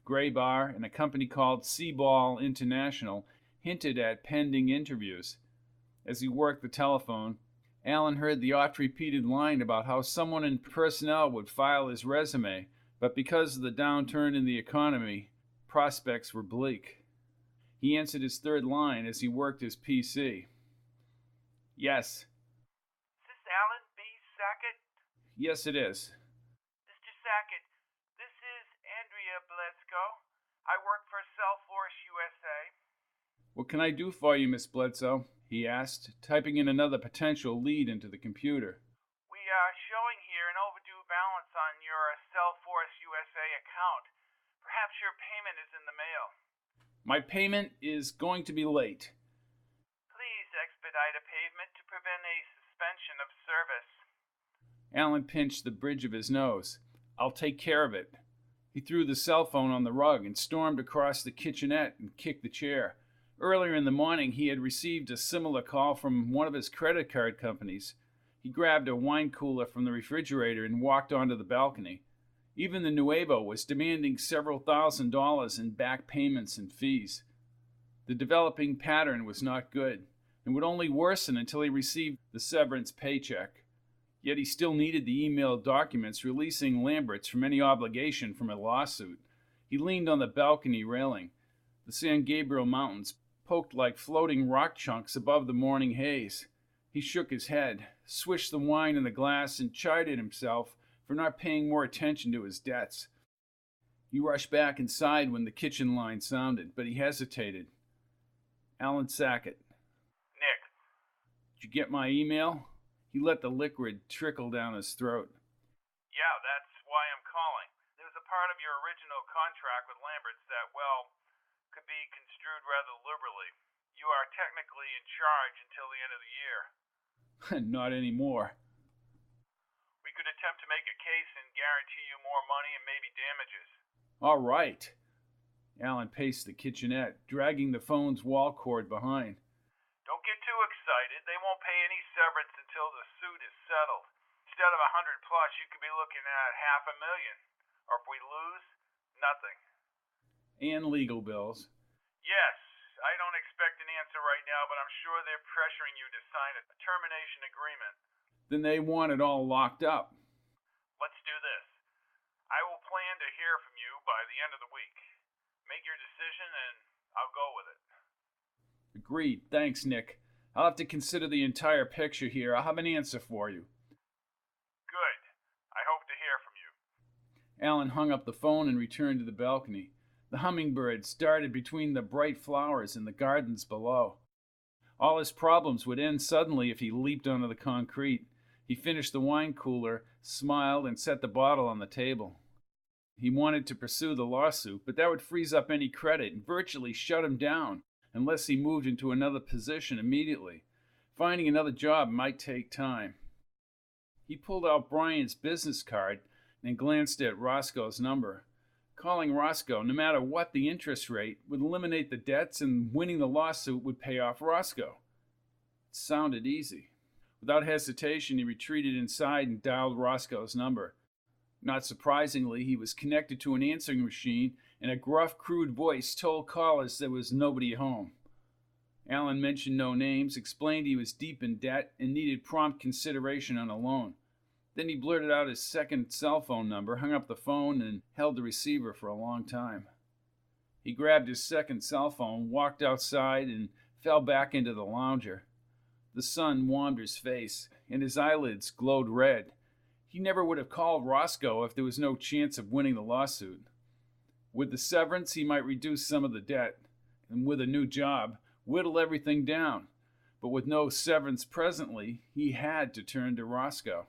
Gray Bar and a company called Seaball International hinted at pending interviews. As he worked the telephone, Alan heard the oft-repeated line about how someone in personnel would file his resume, but because of the downturn in the economy, prospects were bleak. He answered his third line as he worked his PC. Yes. Is this Alan B. Sacket? Yes, it is. Mr. Sacket, this is Andrea Bledsoe. I work for Cellforce USA. What can I do for you, Miss Bledsoe? He asked, typing in another potential lead into the computer. We are showing here an overdue balance on your Cellforce USA account. Perhaps your payment is in the mail. My payment is going to be late. Please expedite a payment to prevent a suspension of service. Alan pinched the bridge of his nose. I'll take care of it. He threw the cell phone on the rug and stormed across the kitchenette and kicked the chair. Earlier in the morning, he had received a similar call from one of his credit card companies. He grabbed a wine cooler from the refrigerator and walked onto the balcony. Even the Nuevo was demanding several $1,000s in back payments and fees. The developing pattern was not good and would only worsen until he received the severance paycheck. Yet he still needed the emailed documents releasing Lamberts from any obligation from a lawsuit. He leaned on the balcony railing. The San Gabriel Mountains poked like floating rock chunks above the morning haze. He shook his head, swished the wine in the glass, and chided himself for not paying more attention to his debts. He rushed back inside when the kitchen line sounded, but he hesitated. Alan Sacket. Nick. Did you get my email? He let the liquid trickle down his throat. Yeah, that's why I'm calling. There was a part of your original contract with Lamberts that technically in charge until the end of the year. Not anymore. We could attempt to make a case and guarantee you more money and maybe damages. All right. Alan paced the kitchenette, dragging the phone's wall cord behind. Don't get too excited. They won't pay any severance until the suit is settled. Instead of 100 plus, you could be looking at $500,000. Or if we lose, nothing. And legal bills. Yes, I don't expect an answer right now, but I'm sure they're pressuring you to sign a termination agreement. Then they want it all locked up. Let's do this. I will plan to hear from you by the end of the week. Make your decision and I'll go with it. Agreed. Thanks, Nick. I'll have to consider the entire picture here. I'll have an answer for you. Good. I hope to hear from you. Alan hung up the phone and returned to the balcony. The hummingbirds darted between the bright flowers in the gardens below. All his problems would end suddenly if he leaped onto the concrete. He finished the wine cooler, smiled, and set the bottle on the table. He wanted to pursue the lawsuit, but that would freeze up any credit and virtually shut him down unless he moved into another position immediately. Finding another job might take time. He pulled out Brian's business card and glanced at Roscoe's number. Calling Roscoe, no matter what the interest rate, would eliminate the debts, and winning the lawsuit would pay off Roscoe. It sounded easy. Without hesitation, he retreated inside and dialed Roscoe's number. Not surprisingly, he was connected to an answering machine, and a gruff, crude voice told callers there was nobody home. Alan mentioned no names, explained he was deep in debt and needed prompt consideration on a loan. Then he blurted out his second cell phone number, hung up the phone, and held the receiver for a long time. He grabbed his second cell phone, walked outside, and fell back into the lounger. The sun warmed his face, and his eyelids glowed red. He never would have called Roscoe if there was no chance of winning the lawsuit. With the severance, he might reduce some of the debt, and with a new job, whittle everything down. But with no severance presently, he had to turn to Roscoe.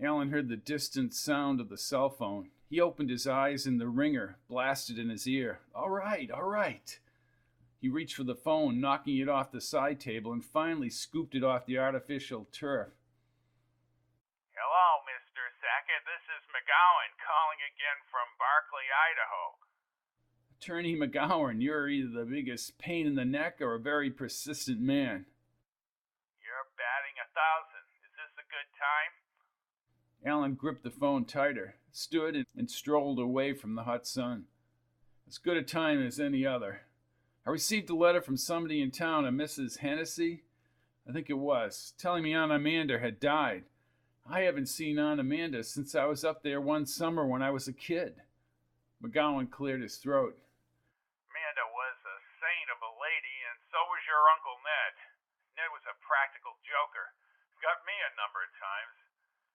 Alan heard the distant sound of the cell phone. He opened his eyes and the ringer blasted in his ear. All right, all right. He reached for the phone, knocking it off the side table, and finally scooped it off the artificial turf. Hello, Mr. Sacket. This is McGowan calling again from Barclay, Idaho. Attorney McGowan, you're either the biggest pain in the neck or a very persistent man. You're batting 1,000. Is this a good time? Alan gripped the phone tighter, stood, and strolled away from the hot sun. As good a time as any other. I received a letter from somebody in town, a Mrs. Hennessy, I think it was, telling me Aunt Amanda had died. I haven't seen Aunt Amanda since I was up there one summer when I was a kid. McGowan cleared his throat. Amanda was a saint of a lady, and so was your Uncle Ned. Ned was a practical joker. Got me a number of times.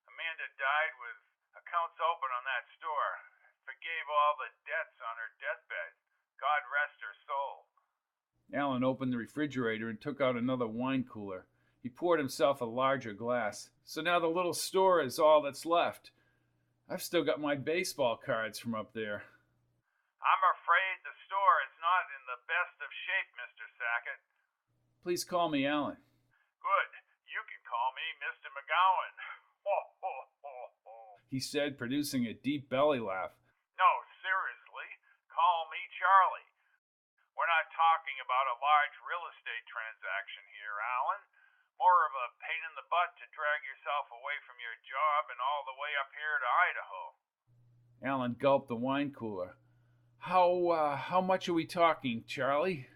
Amanda died with accounts open on that store. Forgave all the debts on her deathbed. God rest her soul. Alan opened the refrigerator and took out another wine cooler. He poured himself a larger glass. So now the little store is all that's left. I've still got my baseball cards from up there. I'm afraid the store is not in the best of shape, Mr. Sacket. Please call me Alan. Good. You can call me Mr. McGowan. Ho, ho, ho, ho. He said, producing a deep belly laugh. No, seriously. Call me Charlie. We're not talking about a large real estate transaction here, Alan. More of a pain in the butt to drag yourself away from your job and all the way up here to Idaho. Alan gulped the wine cooler. How much are we talking, Charlie?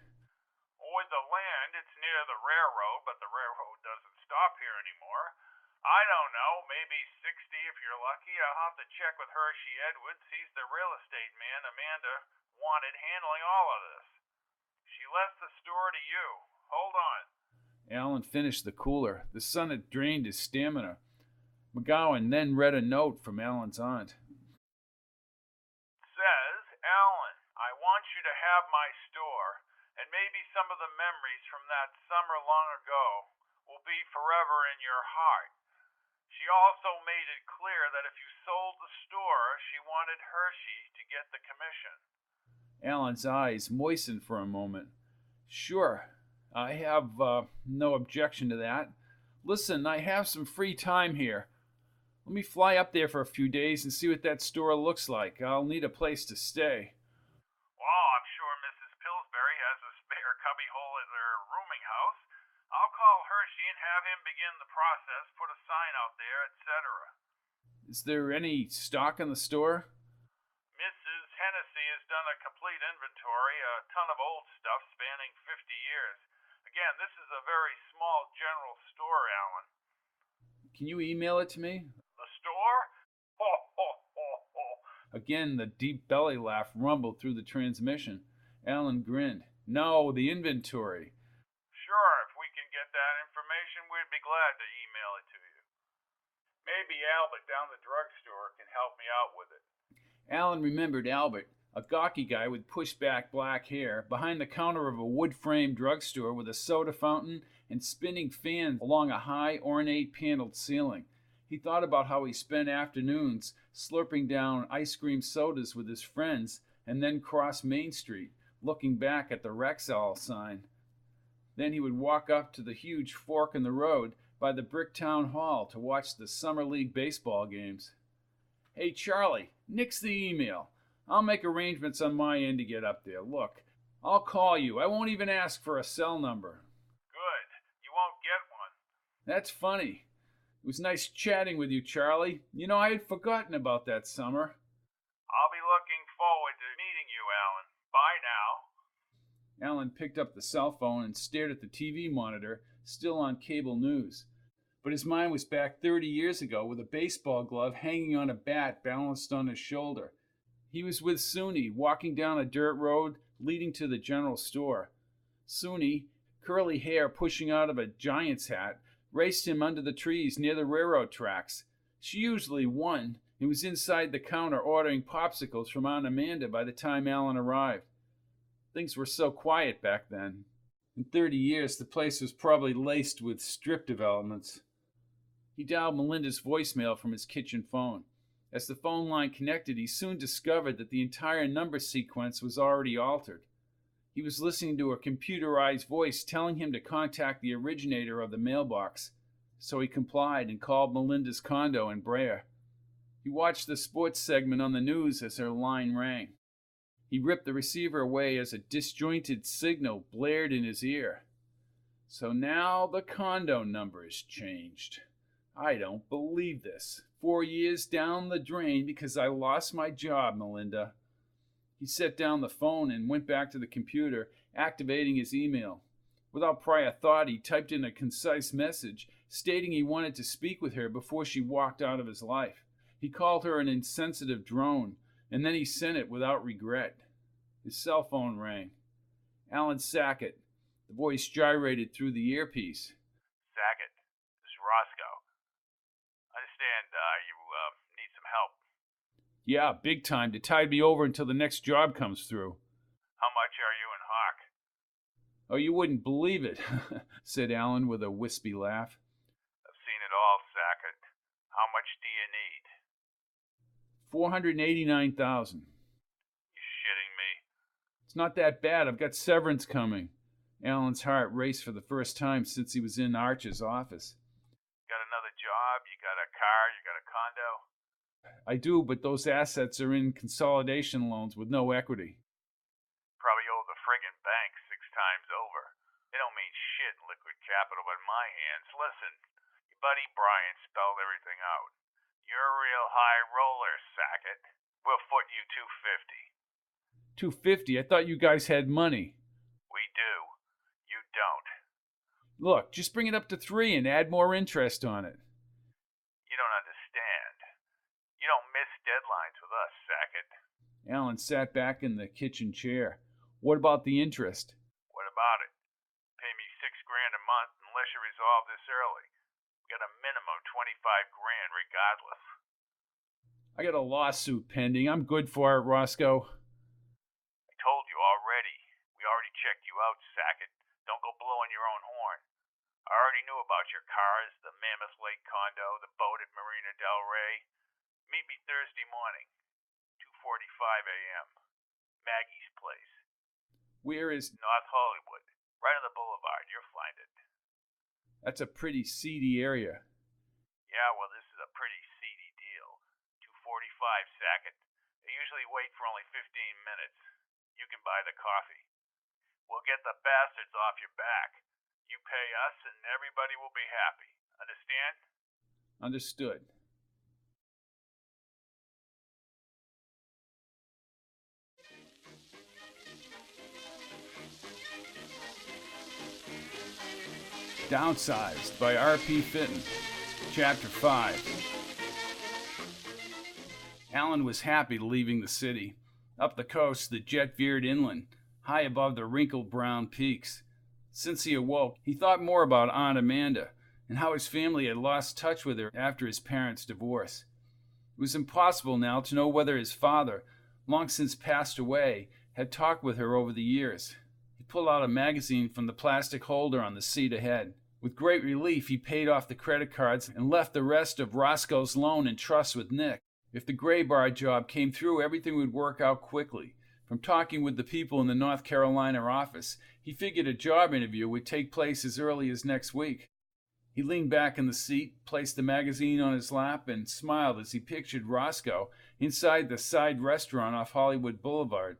With the land, it's near the railroad, but the railroad doesn't stop here anymore. I don't know, maybe 60 if you're lucky. I'll have to check with Hershey Edwards. He's the real estate man Amanda wanted handling all of this. She left the store to you. Hold on. Alan finished the cooler. The sun had drained his stamina. McGowan then read a note from Alan's aunt. It says, Alan, I want you to have my store, and maybe some of the memories from that summer long ago will be forever in your heart. She also made it clear that if you sold the store, she wanted Hershey to get the commission. Alan's eyes moistened for a moment. Sure, I have no objection to that. Listen, I have some free time here. Let me fly up there for a few days and see what that store looks like. I'll need a place to stay. Well, I'm sure Mrs. Pillsbury has a spare cubbyhole at her rooming house. I'll call Hershey and have him begin the process, put a sign out there, etc. Is there any stock in the store? Mrs. Hennessy has done a complete inventory, a ton of old stuff spanning 50 years. Again, this is a very small general store, Alan. Can you email it to me? The store? Ho, ho, ho, ho. Again, the deep belly laugh rumbled through the transmission. Alan grinned. No, the inventory. Sure, if we can get that information, we'd be glad to email it to you. Maybe Albert down the drugstore can help me out with it. Alan remembered Albert, a gawky guy with pushback black hair, behind the counter of a wood-framed drugstore with a soda fountain and spinning fans along a high, ornate paneled ceiling. He thought about how he spent afternoons slurping down ice cream sodas with his friends and then cross Main Street, looking back at the Rexall sign. Then he would walk up to the huge fork in the road by the brick town hall to watch the Summer League baseball games. Hey, Charlie, nix the email. I'll make arrangements on my end to get up there. Look, I'll call you. I won't even ask for a cell number. Good. You won't get one. That's funny. It was nice chatting with you, Charlie. You know, I had forgotten about that summer. I'll be looking forward to meeting you, Alan. Bye now. Alan picked up the cell phone and stared at the TV monitor, still on cable news. But his mind was back 30 years ago with a baseball glove hanging on a bat balanced on his shoulder. He was with Soonie, walking down a dirt road leading to the general store. Soonie, curly hair pushing out of a Giants hat, raced him under the trees near the railroad tracks. She usually won and was inside the counter ordering popsicles from Aunt Amanda by the time Alan arrived. Things were so quiet back then. In 30 years, the place was probably laced with strip developments. He dialed Melinda's voicemail from his kitchen phone. As the phone line connected, he soon discovered that the entire number sequence was already altered. He was listening to a computerized voice telling him to contact the originator of the mailbox, so he complied and called Melinda's condo in Brea. He watched the sports segment on the news as her line rang. He ripped the receiver away as a disjointed signal blared in his ear. So now the condo number is changed. I don't believe this. 4 years down the drain because I lost my job, Melinda. He set down the phone and went back to the computer, activating his email. Without prior thought, he typed in a concise message stating he wanted to speak with her before she walked out of his life. He called her an insensitive drone, and then he sent it without regret. His cell phone rang. Alan Sackett. The voice gyrated through the earpiece. Sacket, this is Roscoe. I understand you need some help. Yeah, big time, to tide me over until the next job comes through. How much are you in hock? Oh, you wouldn't believe it, said Alan with a wispy laugh. I've seen it all, Sacket. How much do you need? $489,000. You shitting me? It's not that bad. I've got severance coming. Alan's heart raced for the first time since he was in Arch's office. Got another job? You got a car? You got a condo? I do, but those assets are in consolidation loans with no equity. Probably owe the friggin' bank 6 times over. They don't mean shit in liquid capital but in my hands. Listen, your buddy Brian spelled everything out. You're a real high roller, Sacket. We'll foot you 250? $250. I thought you guys had money. We do. You don't. Look, just bring it up to 3 and add more interest on it. You don't understand. You don't miss deadlines with us, Sacket. Alan sat back in the kitchen chair. What about the interest? What about it? Pay me $6 grand a month unless you resolve this early. We got a minimum 25 grand regardless. I got a lawsuit pending. I'm good for it, Roscoe. I told you already. We already checked you out, Sacket. Don't go blowing your own horn. I already knew about your cars, the Mammoth Lake condo, the boat at Marina Del Rey. Meet me Thursday morning, 2:45 a.m. Maggie's place. Where is... North Hollywood. Right on the boulevard. You'll find it. That's a pretty seedy area. Yeah, well, this is a pretty seedy deal. 245 Sacket. They usually wait for only 15 minutes. You can buy the coffee. We'll get the bastards off your back. You pay us and everybody will be happy. Understand? Understood. Downsized by R.P. Fitton. Chapter 5. Alan was happy leaving the city. Up the coast, the jet veered inland, high above the wrinkled brown peaks. Since he awoke, he thought more about Aunt Amanda and how his family had lost touch with her after his parents' divorce. It was impossible now to know whether his father, long since passed away, had talked with her over the years. He pulled out a magazine from the plastic holder on the seat ahead. With great relief, he paid off the credit cards and left the rest of Roscoe's loan in trust with Nick. If the gray bar job came through, everything would work out quickly. From talking with the people in the North Carolina office, he figured a job interview would take place as early as next week. He leaned back in the seat, placed the magazine on his lap, and smiled as he pictured Roscoe inside the side restaurant off Hollywood Boulevard.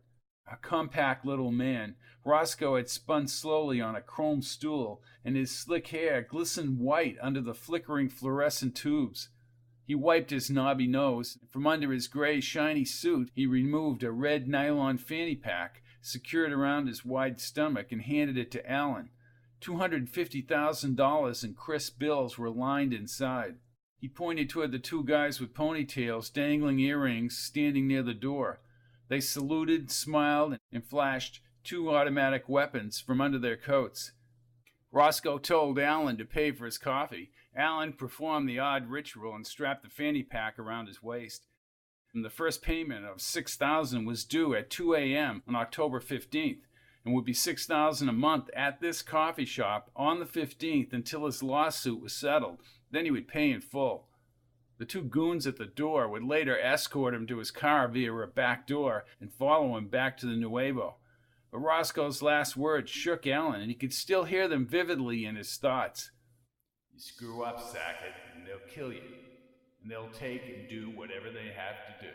A compact little man, Roscoe had spun slowly on a chrome stool, and his slick hair glistened white under the flickering fluorescent tubes. He wiped his knobby nose. From under his gray, shiny suit, he removed a red nylon fanny pack, secured around his wide stomach, and handed it to Alan. $250,000 in crisp bills were lined inside. He pointed toward the two guys with ponytails, dangling earrings, standing near the door. They saluted, smiled, and flashed two automatic weapons from under their coats. Roscoe told Alan to pay for his coffee. Alan performed the odd ritual and strapped the fanny pack around his waist. And the first payment of $6,000 was due at 2 a.m. on October 15th, and would be $6,000 a month at this coffee shop on the 15th until his lawsuit was settled. Then he would pay in full. The two goons at the door would later escort him to his car via a back door and follow him back to the Nuevo. But Roscoe's last words shook Alan, and he could still hear them vividly in his thoughts. You screw up, Sacket, and they'll kill you. And they'll take and do whatever they have to do.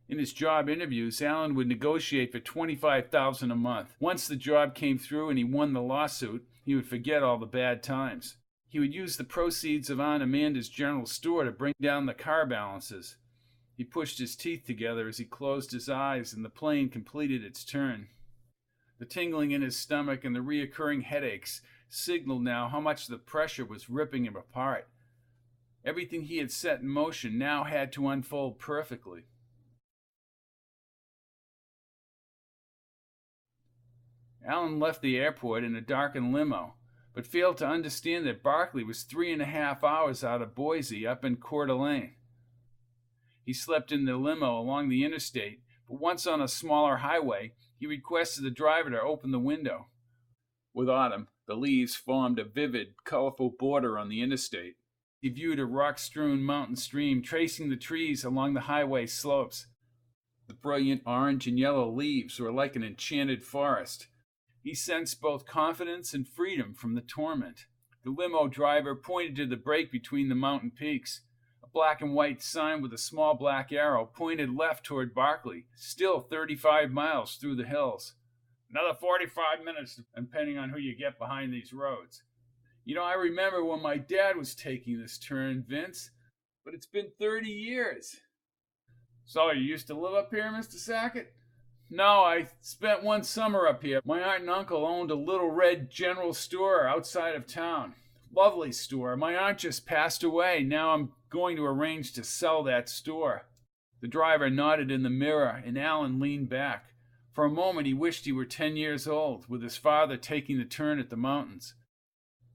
In his job interviews, Alan would negotiate for $25,000 a month. Once the job came through and he won the lawsuit, he would forget all the bad times. He would use the proceeds of Aunt Amanda's general store to bring down the car balances. He pushed his teeth together as he closed his eyes, and the plane completed its turn. The tingling in his stomach and the reoccurring headaches signaled now how much the pressure was ripping him apart. Everything he had set in motion now had to unfold perfectly. Alan left the airport in a darkened limo, but failed to understand that Barclay was 3.5 hours out of Boise up in Coeur d'Alene. He slept in the limo along the interstate, but once on a smaller highway, he requested the driver to open the window. With autumn, the leaves formed a vivid, colorful border on the interstate. He viewed a rock-strewn mountain stream tracing the trees along the highway slopes. The brilliant orange and yellow leaves were like an enchanted forest. He sensed both confidence and freedom from the torment. The limo driver pointed to the break between the mountain peaks. A black and white sign with a small black arrow pointed left toward Barclay, still 35 miles through the hills. Another 45 minutes, depending on who you get behind these roads. You know, I remember when my dad was taking this turn, Vince, but it's been 30 years. So you used to live up here, Mr. Sacket? No, I spent one summer up here. My aunt and uncle owned a little red general store outside of town. Lovely store. My aunt just passed away. Now I'm going to arrange to sell that store. The driver nodded in the mirror, and Alan leaned back. For a moment he wished he were 10 years old, with his father taking the turn at the mountains.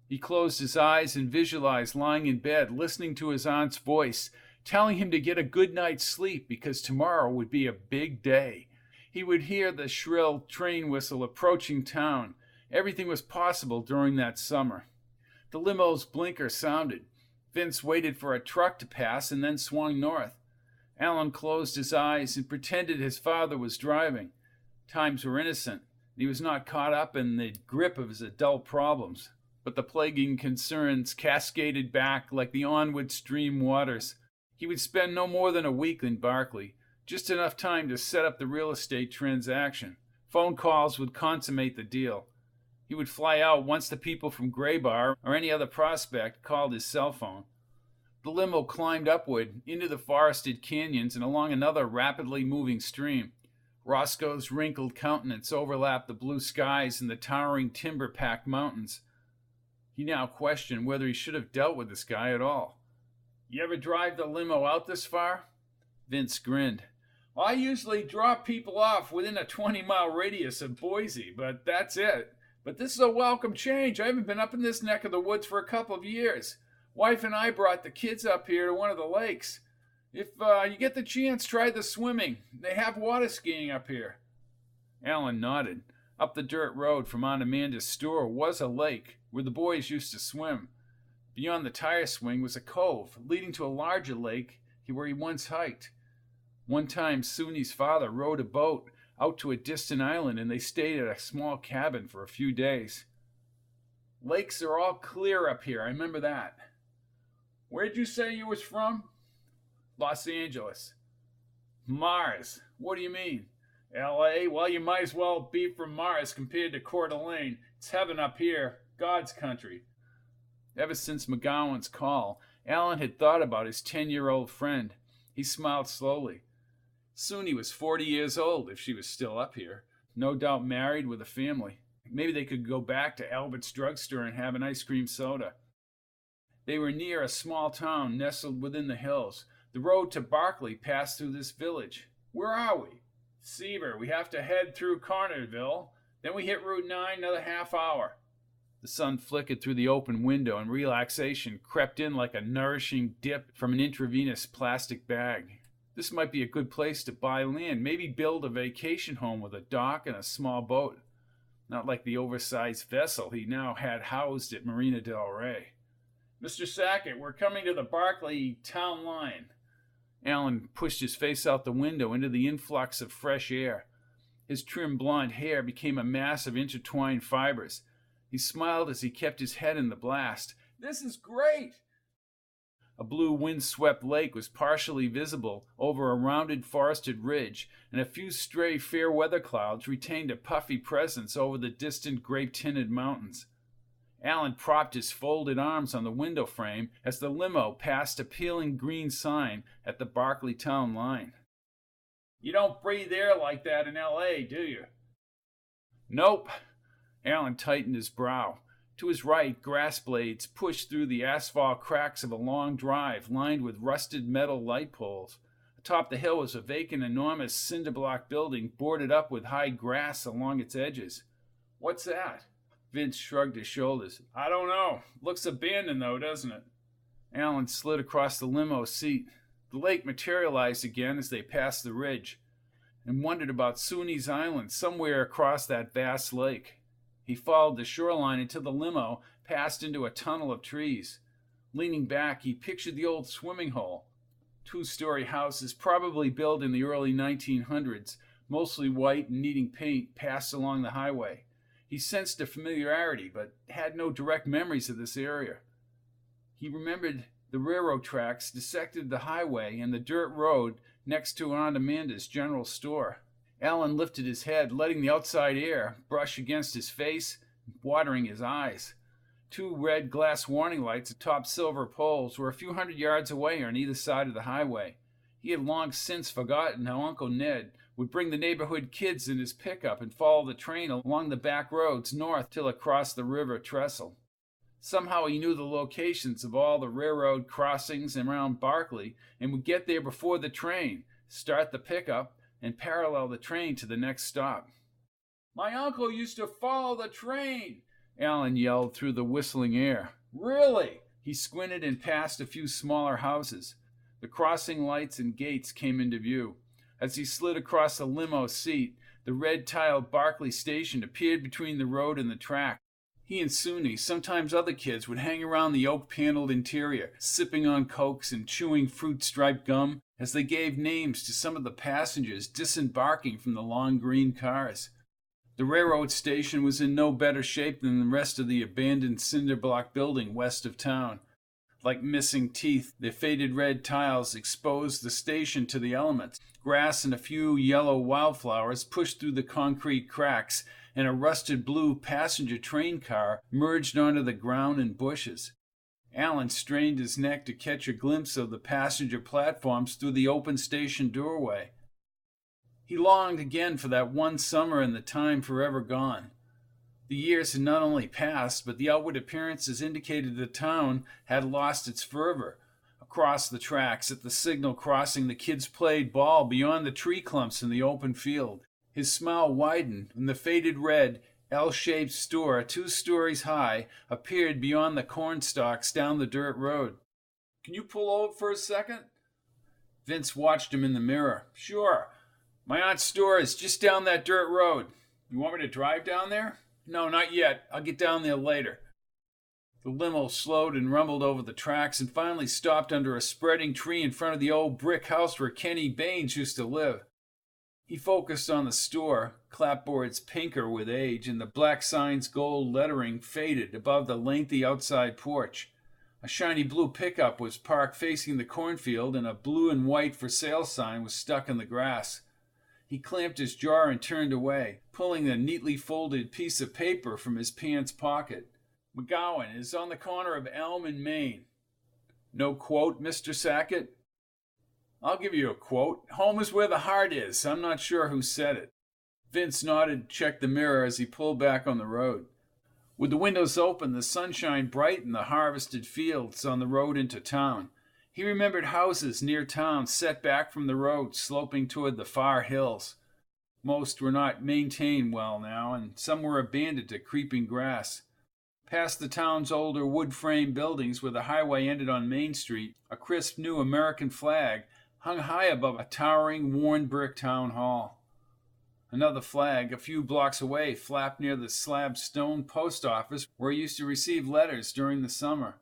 He closed his eyes and visualized lying in bed, listening to his aunt's voice, telling him to get a good night's sleep because tomorrow would be a big day. He would hear the shrill train whistle approaching town. Everything was possible during that summer. The limo's blinker sounded. Vince waited for a truck to pass and then swung north. Alan closed his eyes and pretended his father was driving. Times were innocent. He was not caught up in the grip of his adult problems, but the plaguing concerns cascaded back like the onward stream waters. He would spend no more than a week in Barclay, just enough time to set up the real estate transaction. Phone calls would consummate the deal. He would fly out once the people from Graybar or any other prospect called his cell phone. The limo climbed upward into the forested canyons and along another rapidly moving stream. Roscoe's wrinkled countenance overlapped the blue skies and the towering timber-packed mountains. He now questioned whether he should have dealt with this guy at all. "You ever drive the limo out this far?" Vince grinned. "I usually drop people off within a 20-mile radius of Boise, but that's it. But this is a welcome change. I haven't been up in this neck of the woods for a couple of years. Wife and I brought the kids up here to one of the lakes. If you get the chance, try the swimming. They have water skiing up here." Alan nodded. Up the dirt road from Aunt Amanda's store was a lake where the boys used to swim. Beyond the tire swing was a cove leading to a larger lake where he once hiked. One time, Soonie's father rowed a boat out to a distant island and they stayed at a small cabin for a few days. "Lakes are all clear up here, I remember that." "Where'd you say you was from?" "Los Angeles." "Mars? What do you mean?" "L.A.? Well, you might as well be from Mars compared to Coeur d'Alene. It's heaven up here, God's country." Ever since McGowan's call, Alan had thought about his 10-year-old friend. He smiled slowly. Soonie was 40 years old if she was still up here. No doubt married with a family. Maybe they could go back to Albert's drugstore and have an ice cream soda. They were near a small town nestled within the hills. The road to Barclay passed through this village. "Where are we?" "Seaver. We have to head through Cornerville. Then we hit Route 9, another half hour." The sun flickered through the open window and relaxation crept in like a nourishing dip from an intravenous plastic bag. This might be a good place to buy land, maybe build a vacation home with a dock and a small boat. Not like the oversized vessel he now had housed at Marina del Rey. "Mr. Sacket, we're coming to the Barclay town line." Alan pushed his face out the window into the influx of fresh air. His trim blonde hair became a mass of intertwined fibers. He smiled as he kept his head in the blast. "This is great!" A blue wind-swept lake was partially visible over a rounded forested ridge, and a few stray fair-weather clouds retained a puffy presence over the distant grape-tinted mountains. Alan propped his folded arms on the window frame as the limo passed a peeling green sign at the Barclay town line. "You don't breathe air like that in L.A., do you?" "Nope." Alan tightened his brow. To his right, grass blades pushed through the asphalt cracks of a long drive lined with rusted metal light poles. Atop the hill was a vacant, enormous cinder-block building boarded up with high grass along its edges. "What's that?" Vince shrugged his shoulders. "I don't know. Looks abandoned, though, doesn't it?" Alan slid across the limo seat. The lake materialized again as they passed the ridge, and wondered about Soonie's Island somewhere across that vast lake. He followed the shoreline until the limo passed into a tunnel of trees. Leaning back, he pictured the old swimming hole. Two-story houses, probably built in the early 1900s, mostly white and needing paint, passed along the highway. He sensed a familiarity, but had no direct memories of this area. He remembered the railroad tracks dissected the highway and the dirt road next to Aunt Amanda's general store. Alan lifted his head, letting the outside air brush against his face, watering his eyes. Two red glass warning lights atop silver poles were a few hundred yards away on either side of the highway. He had long since forgotten how Uncle Ned would bring the neighborhood kids in his pickup and follow the train along the back roads north till it crossed the river trestle. Somehow he knew the locations of all the railroad crossings around Barclay and would get there before the train, start the pickup, and parallel the train to the next stop. "My uncle used to follow the train," Alan yelled through the whistling air. "Really?" He squinted and passed a few smaller houses. The crossing lights and gates came into view. As he slid across the limo seat, the red-tiled Barclay station appeared between the road and the track. He and Soonie, sometimes other kids, would hang around the oak-paneled interior, sipping on cokes and chewing fruit-striped gum as they gave names to some of the passengers disembarking from the long green cars. The railroad station was in no better shape than the rest of the abandoned cinder block building west of town. Like missing teeth, the faded red tiles exposed the station to the elements. Grass and a few yellow wildflowers pushed through the concrete cracks, and a rusted blue passenger train car merged onto the ground and bushes. Alan strained his neck to catch a glimpse of the passenger platforms through the open station doorway. He longed again for that one summer and the time forever gone. The years had not only passed, but the outward appearances indicated the town had lost its fervor. Across the tracks, at the signal crossing, the kids played ball beyond the tree clumps in the open field. His smile widened, and the faded red, L-shaped store, 2 stories high, appeared beyond the corn stalks down the dirt road. "Can you pull over for a second?" Vince watched him in the mirror. "Sure. My aunt's store is just down that dirt road. You want me to drive down there?" "No, not yet. I'll get down there later." The limo slowed and rumbled over the tracks and finally stopped under a spreading tree in front of the old brick house where Kenny Baines used to live. He focused on the store, clapboards pinker with age, and the black sign's gold lettering faded above the lengthy outside porch. A shiny blue pickup was parked facing the cornfield, and a blue and white for sale sign was stuck in the grass. He clamped his jaw and turned away, pulling a neatly folded piece of paper from his pants pocket. "McGowan is on the corner of Elm and Main." "No quote, Mr. Sackett?" "I'll give you a quote. Home is where the heart is. I'm not sure who said it." Vince nodded and checked the mirror as he pulled back on the road. With the windows open, the sunshine brightened the harvested fields on the road into town. He remembered houses near town set back from the road, sloping toward the far hills. Most were not maintained well now, and some were abandoned to creeping grass. Past the town's older wood-frame buildings where the highway ended on Main Street, a crisp new American flag hung high above a towering, worn brick town hall. Another flag, a few blocks away, flapped near the slab stone post office where he used to receive letters during the summer.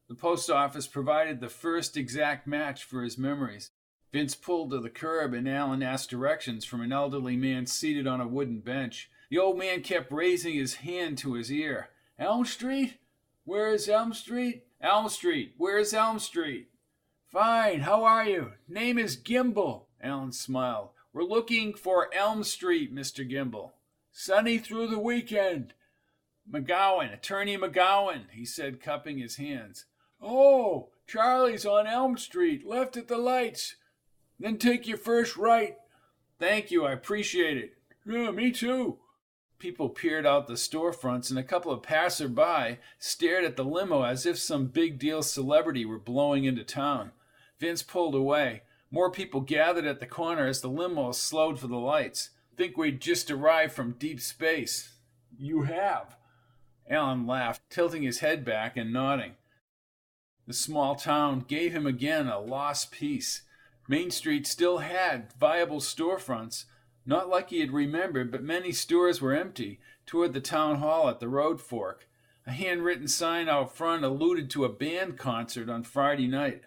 The post office provided the first exact match for his memories. Vince pulled to the curb and Alan asked directions from an elderly man seated on a wooden bench. The old man kept raising his hand to his ear. "Elm Street? Where is Elm Street?" "Elm Street. Where is Elm Street?" "Fine. How are you? Name is Gimble." Alan smiled. "We're looking for Elm Street, Mr. Gimble." "Sunny through the weekend." "McGowan, Attorney McGowan," he said, cupping his hands. "Oh, Charlie's on Elm Street, left at the lights. Then take your first right." "Thank you, I appreciate it." "Yeah, me too." People peered out the storefronts, and a couple of passer-by stared at the limo as if some big-deal celebrity were blowing into town. Vince pulled away. More people gathered at the corner as the limo slowed for the lights. "Think we'd just arrived from deep space." "You have." Alan laughed, tilting his head back and nodding. The small town gave him again a lost piece. Main Street still had viable storefronts, not like he had remembered, but many stores were empty, toward the town hall at the road fork. A handwritten sign out front alluded to a band concert on Friday night.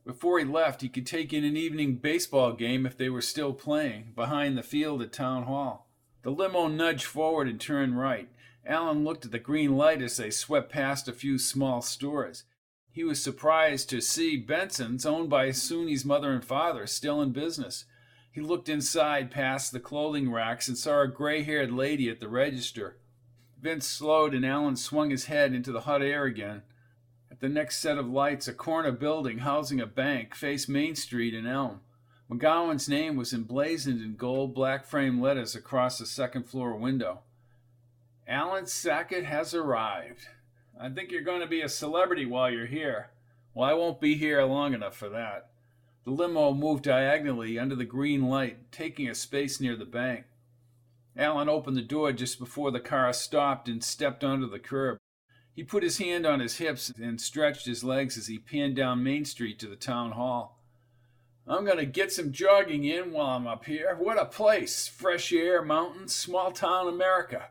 Before he left, he could take in an evening baseball game if they were still playing, behind the field at town hall. The limo nudged forward and turned right. Alan looked at the green light as they swept past a few small stores. He was surprised to see Benson's, owned by Soonie's mother and father, still in business. He looked inside past the clothing racks and saw a gray-haired lady at the register. Vince slowed and Alan swung his head into the hot air again. At the next set of lights, a corner building housing a bank faced Main Street and Elm. McGowan's name was emblazoned in gold black-frame letters across the second-floor window. "Alan Sackett has arrived. I think you're going to be a celebrity while you're here." "Well, I won't be here long enough for that." The limo moved diagonally under the green light, taking a space near the bank. Alan opened the door just before the car stopped and stepped onto the curb. He put his hand on his hips and stretched his legs as he panned down Main Street to the town hall. "I'm going to get some jogging in while I'm up here. What a place! Fresh air, mountains, small-town America.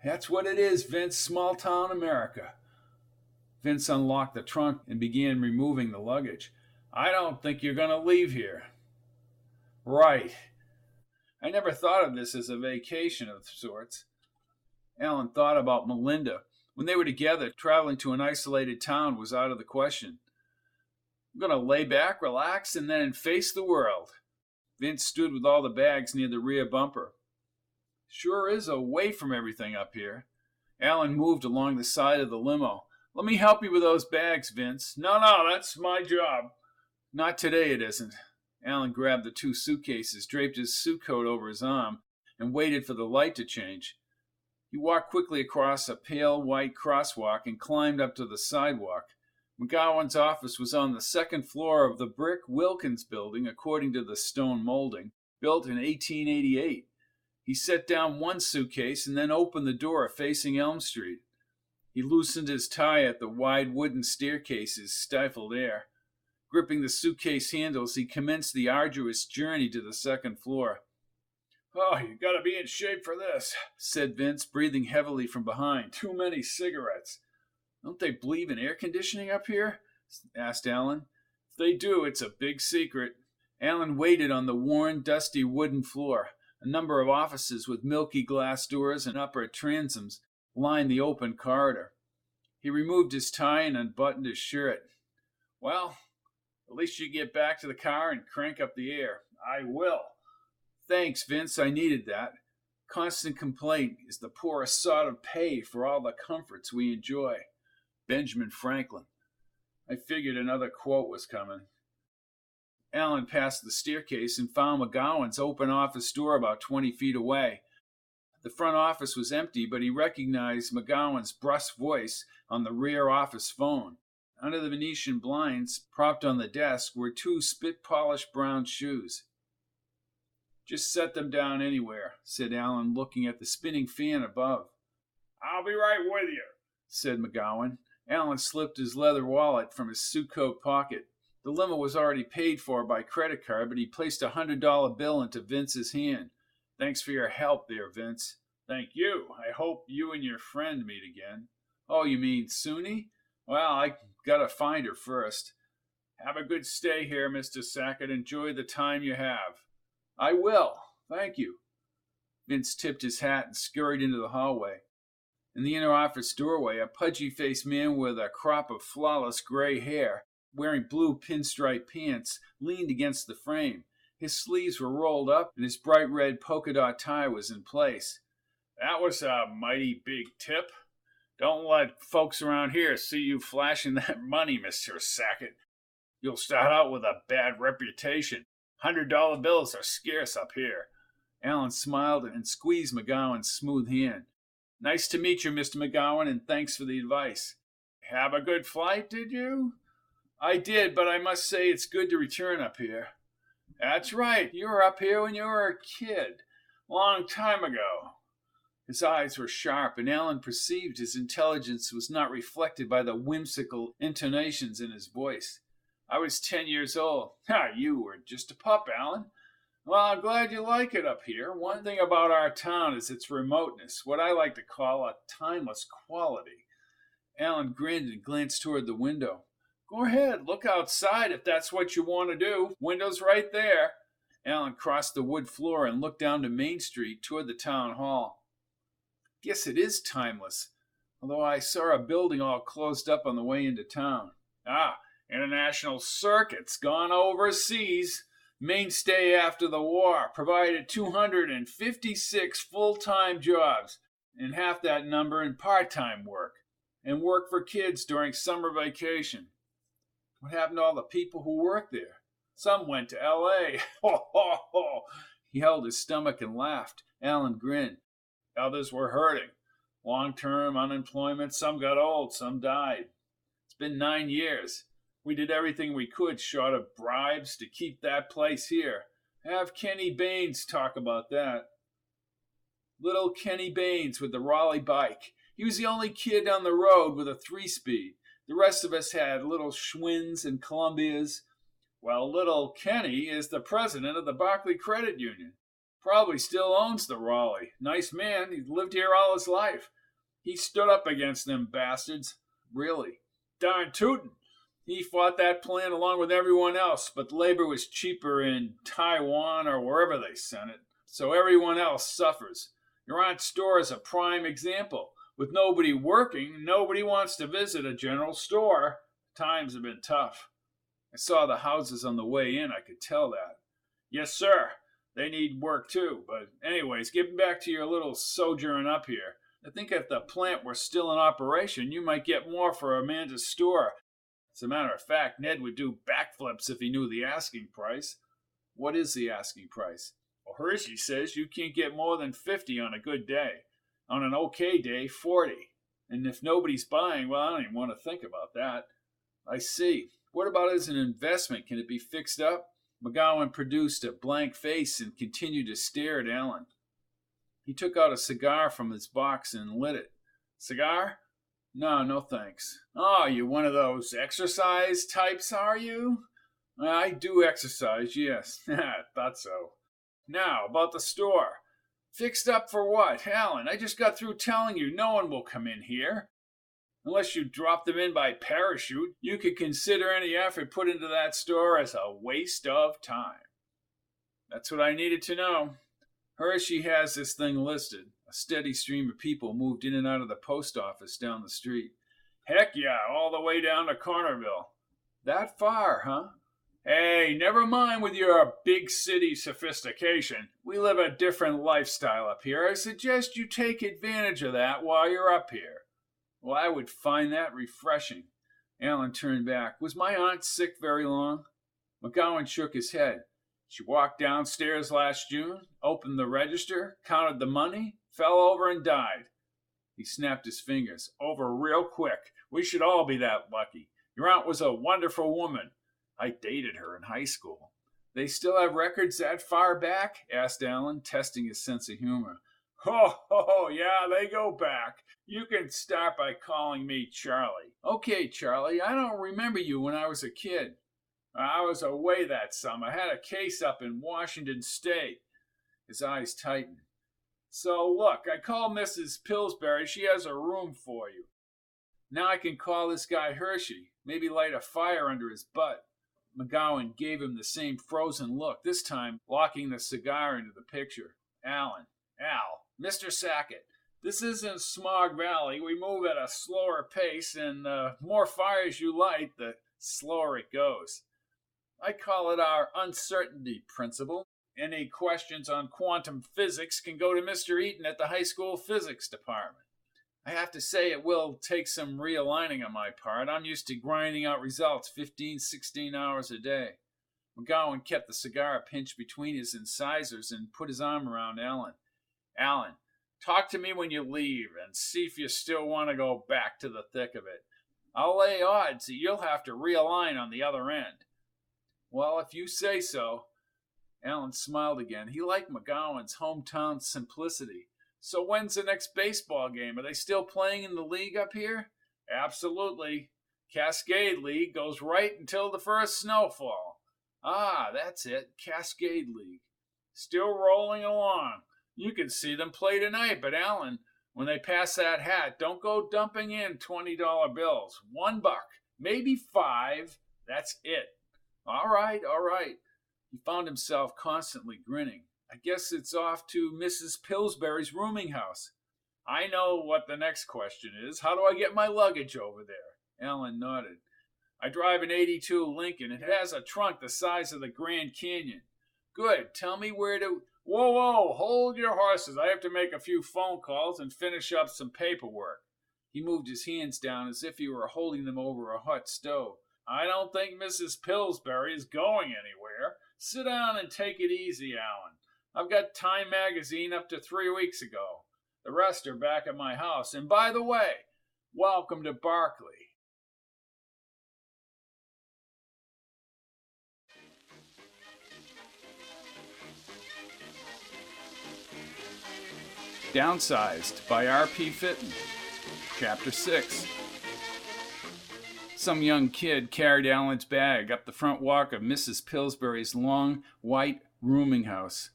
That's what it is, Vince, small-town America." Vince unlocked the trunk and began removing the luggage. "I don't think you're going to leave here." "Right. I never thought of this as a vacation of sorts. Alan thought about Melinda. When they were together, traveling to an isolated town was out of the question. I'm going to lay back, relax, and then face the world. Vince stood with all the bags near the rear bumper. Sure is away from everything up here. Alan moved along the side of the limo. Let me help you with those bags, Vince. No, that's my job. Not today, it isn't. Alan grabbed the 2 suitcases, draped his suit coat over his arm, and waited for the light to change. He walked quickly across a pale white crosswalk and climbed up to the sidewalk. McGowan's office was on the 2nd floor of the brick Wilkins building, according to the stone molding, built in 1888. He set down 1 suitcase and then opened the door facing Elm Street. He loosened his tie at the wide wooden staircase's stifled air. Gripping the suitcase handles, he commenced the arduous journey to the 2nd floor. Oh, you gotta be in shape for this, said Vince, breathing heavily from behind. Too many cigarettes. Don't they believe in air conditioning up here? Asked Alan. If they do, it's a big secret. Alan waited on the worn, dusty wooden floor. A number of offices with milky glass doors and upper transoms lined the open corridor. He removed his tie and unbuttoned his shirt. Well, at least you get back to the car and crank up the air. I will. Thanks, Vince. I needed that. Constant complaint is the poorest sort of pay for all the comforts we enjoy. Benjamin Franklin. I figured another quote was coming. Alan passed the staircase and found McGowan's open office door about 20 feet away. The front office was empty, but he recognized McGowan's brusque voice on the rear office phone. Under the Venetian blinds, propped on the desk, were 2 spit-polished brown shoes. Just set them down anywhere, said Alan, looking at the spinning fan above. I'll be right with you, said McGowan. Alan slipped his leather wallet from his suit coat pocket. The limo was already paid for by credit card, but he placed a $100 bill into Vince's hand. Thanks for your help there, Vince. Thank you. I hope you and your friend meet again. Oh, you mean Soonie? Well, I gotta find her first. Have a good stay here, Mr. Sacket. Enjoy the time you have. I will. Thank you. Vince tipped his hat and scurried into the hallway. In the inner office doorway, a pudgy-faced man with a crop of flawless gray hair, wearing blue pinstripe pants, leaned against the frame. His sleeves were rolled up, and his bright red polka-dot tie was in place. That was a mighty big tip. Don't let folks around here see you flashing that money, Mr. Sacket. You'll start out with a bad reputation. $100 bills are scarce up here. Alan smiled and squeezed McGowan's smooth hand. Nice to meet you, Mr. McGowan, and thanks for the advice. Have a good flight, did you? I did, but I must say it's good to return up here. That's right. You were up here when you were a kid. Long time ago. His eyes were sharp, and Alan perceived his intelligence was not reflected by the whimsical intonations in his voice. I was 10 years old. You were just a pup, Alan. Well, I'm glad you like it up here. One thing about our town is its remoteness, what I like to call a timeless quality. Alan grinned and glanced toward the window. Go ahead, look outside if that's what you want to do. Window's right there. Alan crossed the wood floor and looked down to Main Street toward the town hall. Guess it is timeless, although I saw a building all closed up on the way into town. International Circuit's gone overseas. Mainstay after the war, provided 256 full-time jobs, and half that number in part-time work, and work for kids during summer vacation. What happened to all the people who worked there? Some went to L.A. Ho, ho, ho. He held his stomach and laughed. Alan grinned. Others were hurting. Long-term unemployment, some got old, some died. It's been 9 years. We did everything we could short of bribes to keep that place here. Have Kenny Baines talk about that. Little Kenny Baines with the Raleigh bike. He was the only kid on the road with a 3-speed. The rest of us had little Schwinns and Columbias. Well, little Kenny is the president of the Barclay Credit Union. Probably still owns the Raleigh. Nice man. He's lived here all his life. He stood up against them bastards. Really. Darn tootin'. He fought that plan along with everyone else, but labor was cheaper in Taiwan or wherever they sent it. so everyone else suffers. Your aunt's store is a prime example. With nobody working, nobody wants to visit a general store. Times have been tough. I saw the houses on the way in. I could tell that. Yes, sir. They need work too. But anyways, getting back to your little sojourn up here. I think if the plant were still in operation, you might get more for Amanda's store. As a matter of fact, Ned would do backflips if he knew the asking price. What is the asking price? Well, Hershey says you can't get more than 50 on a good day. On an okay day, 40. And if nobody's buying, well, I don't even want to think about that. I see. What about as an investment? Can it be fixed up? McGowan produced a blank face and continued to stare at Allen. He took out a cigar from his box and lit it. Cigar? No, no thanks. Oh, you one of those exercise types, are you? I do exercise, yes. Thought so. Now, about the store. Fixed up for what? Allen, I just got through telling you no one will come in here. Unless you drop them in by parachute, you could consider any effort put into that store as a waste of time. That's what I needed to know. Hershey has this thing listed. A steady stream of people moved in and out of the post office down the street. Heck yeah, all the way down to Cornerville. That far, huh? Hey, never mind with your big city sophistication. We live a different lifestyle up here. I suggest you take advantage of that while you're up here. Well, I would find that refreshing. Allen turned back. Was my aunt sick very long? McGowan shook his head. She walked downstairs last June, opened the register, counted the money, fell over and died. He snapped his fingers. Over real quick. We should all be that lucky. Your aunt was a wonderful woman. I dated her in high school. They still have records that far back? Asked Allen, testing his sense of humor. Oh, yeah, they go back. You can start by calling me Charlie. Okay, Charlie, I don't remember you when I was a kid. I was away that summer. I had a case up in Washington State. His eyes tightened. So, look, I called Mrs. Pillsbury. She has a room for you. Now I can call this guy Hershey. Maybe light a fire under his butt. McGowan gave him the same frozen look, this time locking the cigar into the picture. Al, Mr. Sacket, this isn't Smog Valley. We move at a slower pace, and the more fires you light, the slower it goes. I call it our uncertainty principle. Any questions on quantum physics can go to Mr. Eaton at the high school physics department. I have to say it will take some realigning on my part. I'm used to grinding out results 15, 16 hours a day. McGowan kept the cigar pinched between his incisors and put his arm around Allen. Allen, talk to me when you leave and see if you still want to go back to the thick of it. I'll lay odds that you'll have to realign on the other end. Well, if you say so. Allen smiled again. He liked McGowan's hometown simplicity. So when's the next baseball game? Are they still playing in the league up here? Absolutely. Cascade League goes right until the first snowfall. Ah, that's it. Cascade League. Still rolling along. You can see them play tonight, but Allen, when they pass that hat, don't go dumping in $20 bills. $1, maybe 5. That's it. All right. He found himself constantly grinning. I guess it's off to Mrs. Pillsbury's rooming house. I know what the next question is. How do I get my luggage over there? Allen nodded. I drive an 82 Lincoln. It has a trunk the size of the Grand Canyon. Good. Tell me where to... Whoa, hold your horses. I have to make a few phone calls and finish up some paperwork. He moved his hands down as if he were holding them over a hot stove. I don't think Mrs. Pillsbury is going anywhere. Sit down and take it easy, Allen. I've got Time magazine up to 3 weeks ago. The rest are back at my house. And by the way, welcome to Barclay. Downsized by R.P. Fitton. Chapter 6. Some young kid carried Allen's bag up the front walk of Mrs. Pillsbury's long, white rooming house.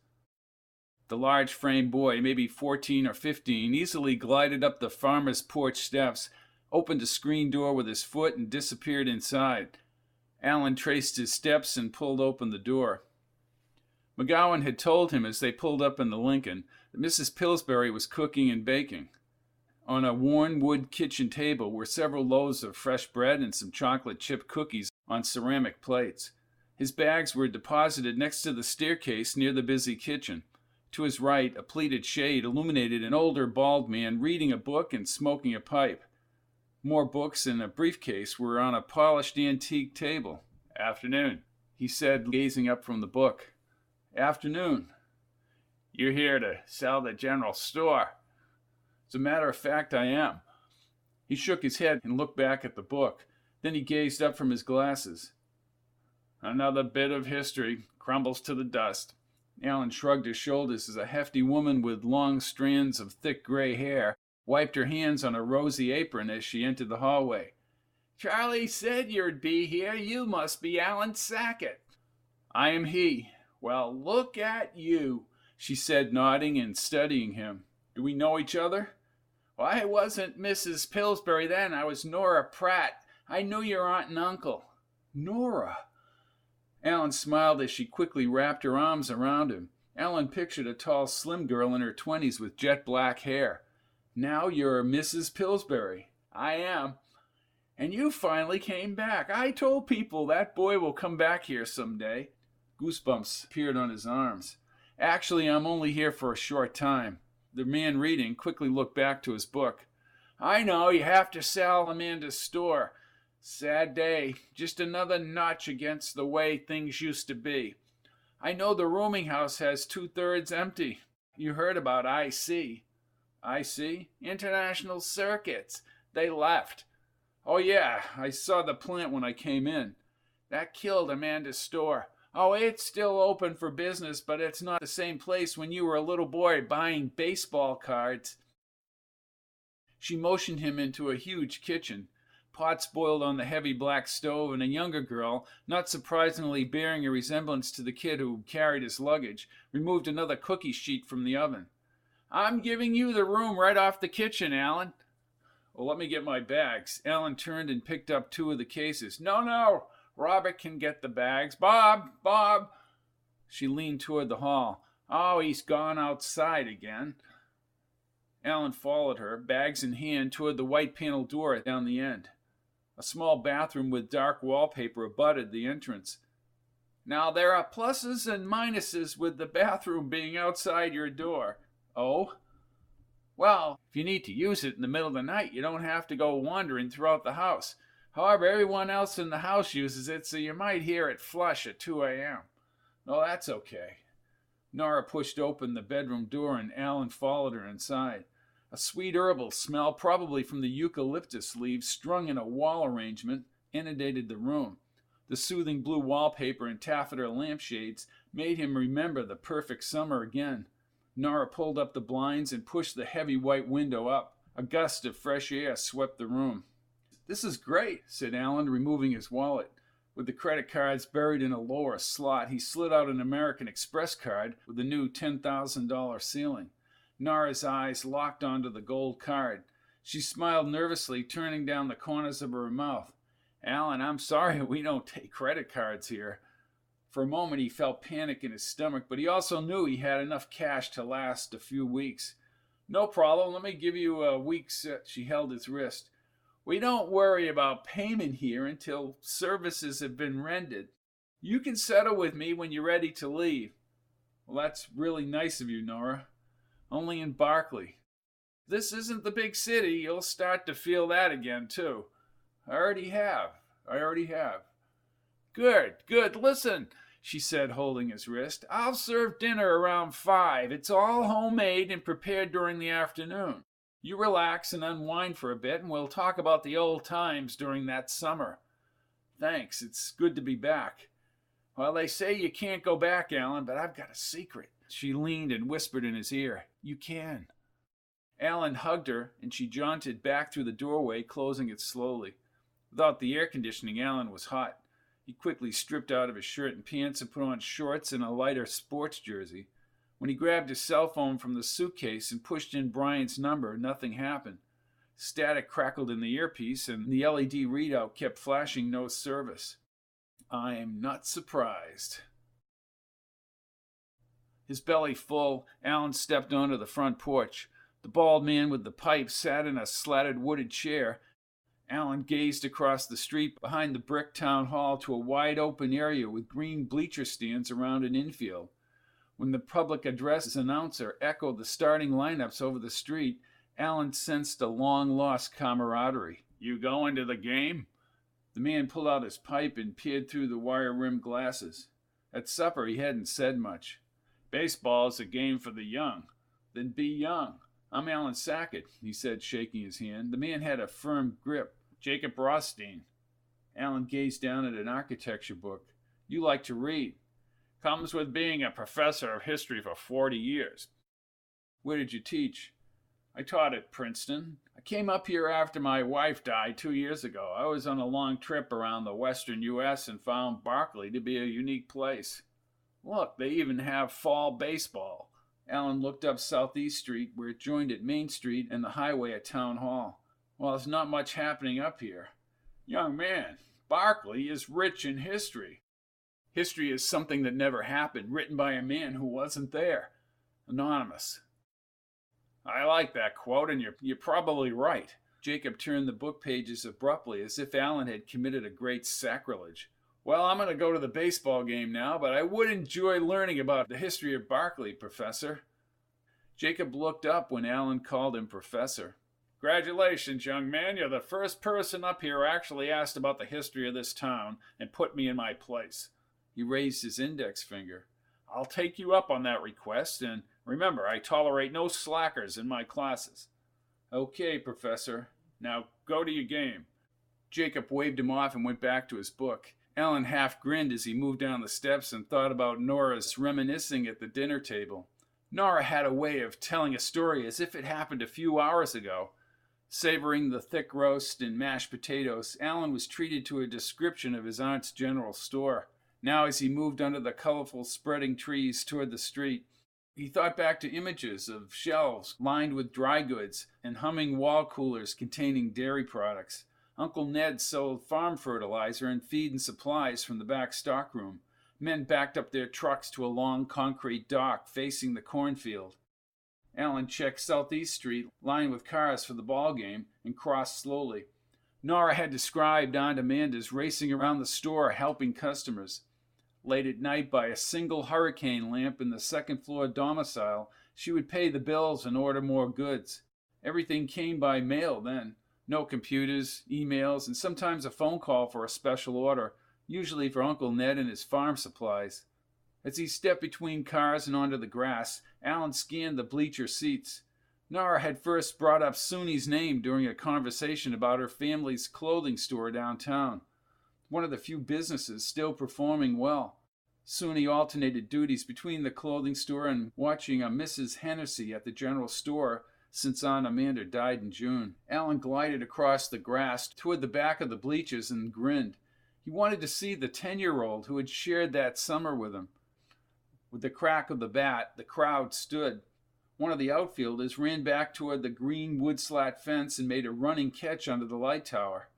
The large-framed boy, maybe 14 or 15, easily glided up the farmer's porch steps, opened a screen door with his foot, and disappeared inside. Allen traced his steps and pulled open the door. McGowan had told him as they pulled up in the Lincoln that Mrs. Pillsbury was cooking and baking. On a worn wood kitchen table were several loaves of fresh bread and some chocolate chip cookies on ceramic plates. His bags were deposited next to the staircase near the busy kitchen. To his right, a pleated shade illuminated an older bald man reading a book and smoking a pipe. More books and a briefcase were on a polished antique table. "Afternoon," he said, gazing up from the book. "Afternoon. You're here to sell the general store." "As a matter of fact, I am." He shook his head and looked back at the book. Then he gazed up from his glasses. "Another bit of history crumbles to the dust." Allen shrugged his shoulders as a hefty woman with long strands of thick gray hair wiped her hands on a rosy apron as she entered the hallway. "Charlie said you'd be here. You must be Alan Sackett." "I am he." "Well, look at you," she said, nodding and studying him. "Do we know each other?" "Well, I wasn't Mrs. Pillsbury then. I was Nora Pratt. I knew your aunt and uncle." "Nora." Allen smiled as she quickly wrapped her arms around him. Allen pictured a tall, slim girl in her 20s with jet black hair. "Now you're Mrs. Pillsbury." "I am." "And you finally came back. I told people that boy will come back here someday." Goosebumps appeared on his arms. "Actually, I'm only here for a short time." The man reading quickly looked back to his book. "I know, you have to sell Amanda's store. Sad day. Just another notch against the way things used to be. I know the rooming house has 2/3 empty. You heard about IC. IC? International Circuits. They left. Oh yeah, I saw the plant when I came in. That killed Amanda's store. Oh, it's still open for business, but it's not the same place when you were a little boy buying baseball cards." She motioned him into a huge kitchen. Pots boiled on the heavy black stove, and a younger girl, not surprisingly bearing a resemblance to the kid who carried his luggage, removed another cookie sheet from the oven. "I'm giving you the room right off the kitchen, Alan." "Well, let me get my bags." Alan turned and picked up 2 of the cases. No, Robert can get the bags. Bob. She leaned toward the hall. "Oh, he's gone outside again." Alan followed her, bags in hand, toward the white panel door down the end. A small bathroom with dark wallpaper abutted the entrance. "Now, there are pluses and minuses with the bathroom being outside your door." "Oh?" "Well, if you need to use it in the middle of the night, you don't have to go wandering throughout the house. However, everyone else in the house uses it, so you might hear it flush at 2 a.m. "Oh, that's okay." Nora pushed open the bedroom door, and Alan followed her inside. A sweet herbal smell, probably from the eucalyptus leaves strung in a wall arrangement, inundated the room. The soothing blue wallpaper and taffeta lampshades made him remember the perfect summer again. Nora pulled up the blinds and pushed the heavy white window up. A gust of fresh air swept the room. "This is great," said Alan, removing his wallet. With the credit cards buried in a lower slot, he slid out an American Express card with the new $10,000 ceiling. Nora's eyes locked onto the gold card. She smiled nervously, turning down the corners of her mouth. "Alan, I'm sorry we don't take credit cards here." For a moment he felt panic in his stomach, but he also knew he had enough cash to last a few weeks. "No problem. Let me give you a week's..." She held his wrist. "We don't worry about payment here until services have been rendered. You can settle with me when you're ready to leave." "Well, that's really nice of you, Nora." "Only in Barclay." "This isn't the big city. You'll start to feel that again, too." I already have. Good. Listen," she said, holding his wrist. "I'll serve dinner around 5. It's all homemade and prepared during the afternoon. You relax and unwind for a bit, and we'll talk about the old times during that summer." "Thanks. It's good to be back." "Well, they say you can't go back, Alan, but I've got a secret." She leaned and whispered in his ear. "You can." Alan hugged her, and she jaunted back through the doorway, closing it slowly. Without the air conditioning, Alan was hot. He quickly stripped out of his shirt and pants and put on shorts and a lighter sports jersey. When he grabbed his cell phone from the suitcase and pushed in Brian's number, nothing happened. Static crackled in the earpiece, and the LED readout kept flashing no service. "I'm not surprised." His belly full, Alan stepped onto the front porch. The bald man with the pipe sat in a slatted wooded chair. Alan gazed across the street behind the brick town hall to a wide open area with green bleacher stands around an infield. When the public address announcer echoed the starting lineups over the street, Alan sensed a long-lost camaraderie. "You going to the game?" The man pulled out his pipe and peered through the wire-rimmed glasses. At supper, he hadn't said much. "Baseball is a game for the young." "Then be young. I'm Alan Sacket," he said, shaking his hand. The man had a firm grip. "Jacob Rothstein." Alan gazed down at an architecture book. "You like to read." "Comes with being a professor of history for 40 years. "Where did you teach?" "I taught at Princeton. I came up here after my wife died 2 years ago. I was on a long trip around the western U.S. and found Barclay to be a unique place. Look, they even have fall baseball." Alan looked up Southeast Street, where it joined at Main Street and the highway at Town Hall. "Well, there's not much happening up here." "Young man, Barclay is rich in history." "History is something that never happened, written by a man who wasn't there." Anonymous. "I like that quote, and you're probably right." Jacob turned the book pages abruptly, as if Alan had committed a great sacrilege. "Well, I'm going to go to the baseball game now, but I would enjoy learning about the history of Barclay, Professor." Jacob looked up when Alan called him Professor. "Congratulations, young man. You're the first person up here who actually asked about the history of this town and put me in my place." He raised his index finger. "I'll take you up on that request, and remember, I tolerate no slackers in my classes." "Okay, Professor. Now go to your game." Jacob waved him off and went back to his book. Alan half grinned as he moved down the steps and thought about Nora's reminiscing at the dinner table. Nora had a way of telling a story as if it happened a few hours ago. Savoring the thick roast and mashed potatoes, Alan was treated to a description of his aunt's general store. Now, as he moved under the colorful spreading trees toward the street, he thought back to images of shelves lined with dry goods and humming wall coolers containing dairy products. Uncle Ned sold farm fertilizer and feed and supplies from the back stockroom. Men backed up their trucks to a long concrete dock facing the cornfield. Alan checked Southeast Street, lined with cars for the ball game, and crossed slowly. Nora had described Aunt Amanda's racing around the store helping customers. Late at night, by a single hurricane lamp in the second-floor domicile, she would pay the bills and order more goods. Everything came by mail then. No computers, emails, and sometimes a phone call for a special order, usually for Uncle Ned and his farm supplies. As he stepped between cars and onto the grass, Alan scanned the bleacher seats. Nora had first brought up Soonie's name during a conversation about her family's clothing store downtown, one of the few businesses still performing well. Soonie alternated duties between the clothing store and watching a Mrs. Hennessy at the general store since Aunt Amanda died in June. Alan glided across the grass toward the back of the bleachers and grinned. He wanted to see the 10-year-old who had shared that summer with him. With the crack of the bat, the crowd stood. One of the outfielders ran back toward the green wood slat fence and made a running catch under the light tower.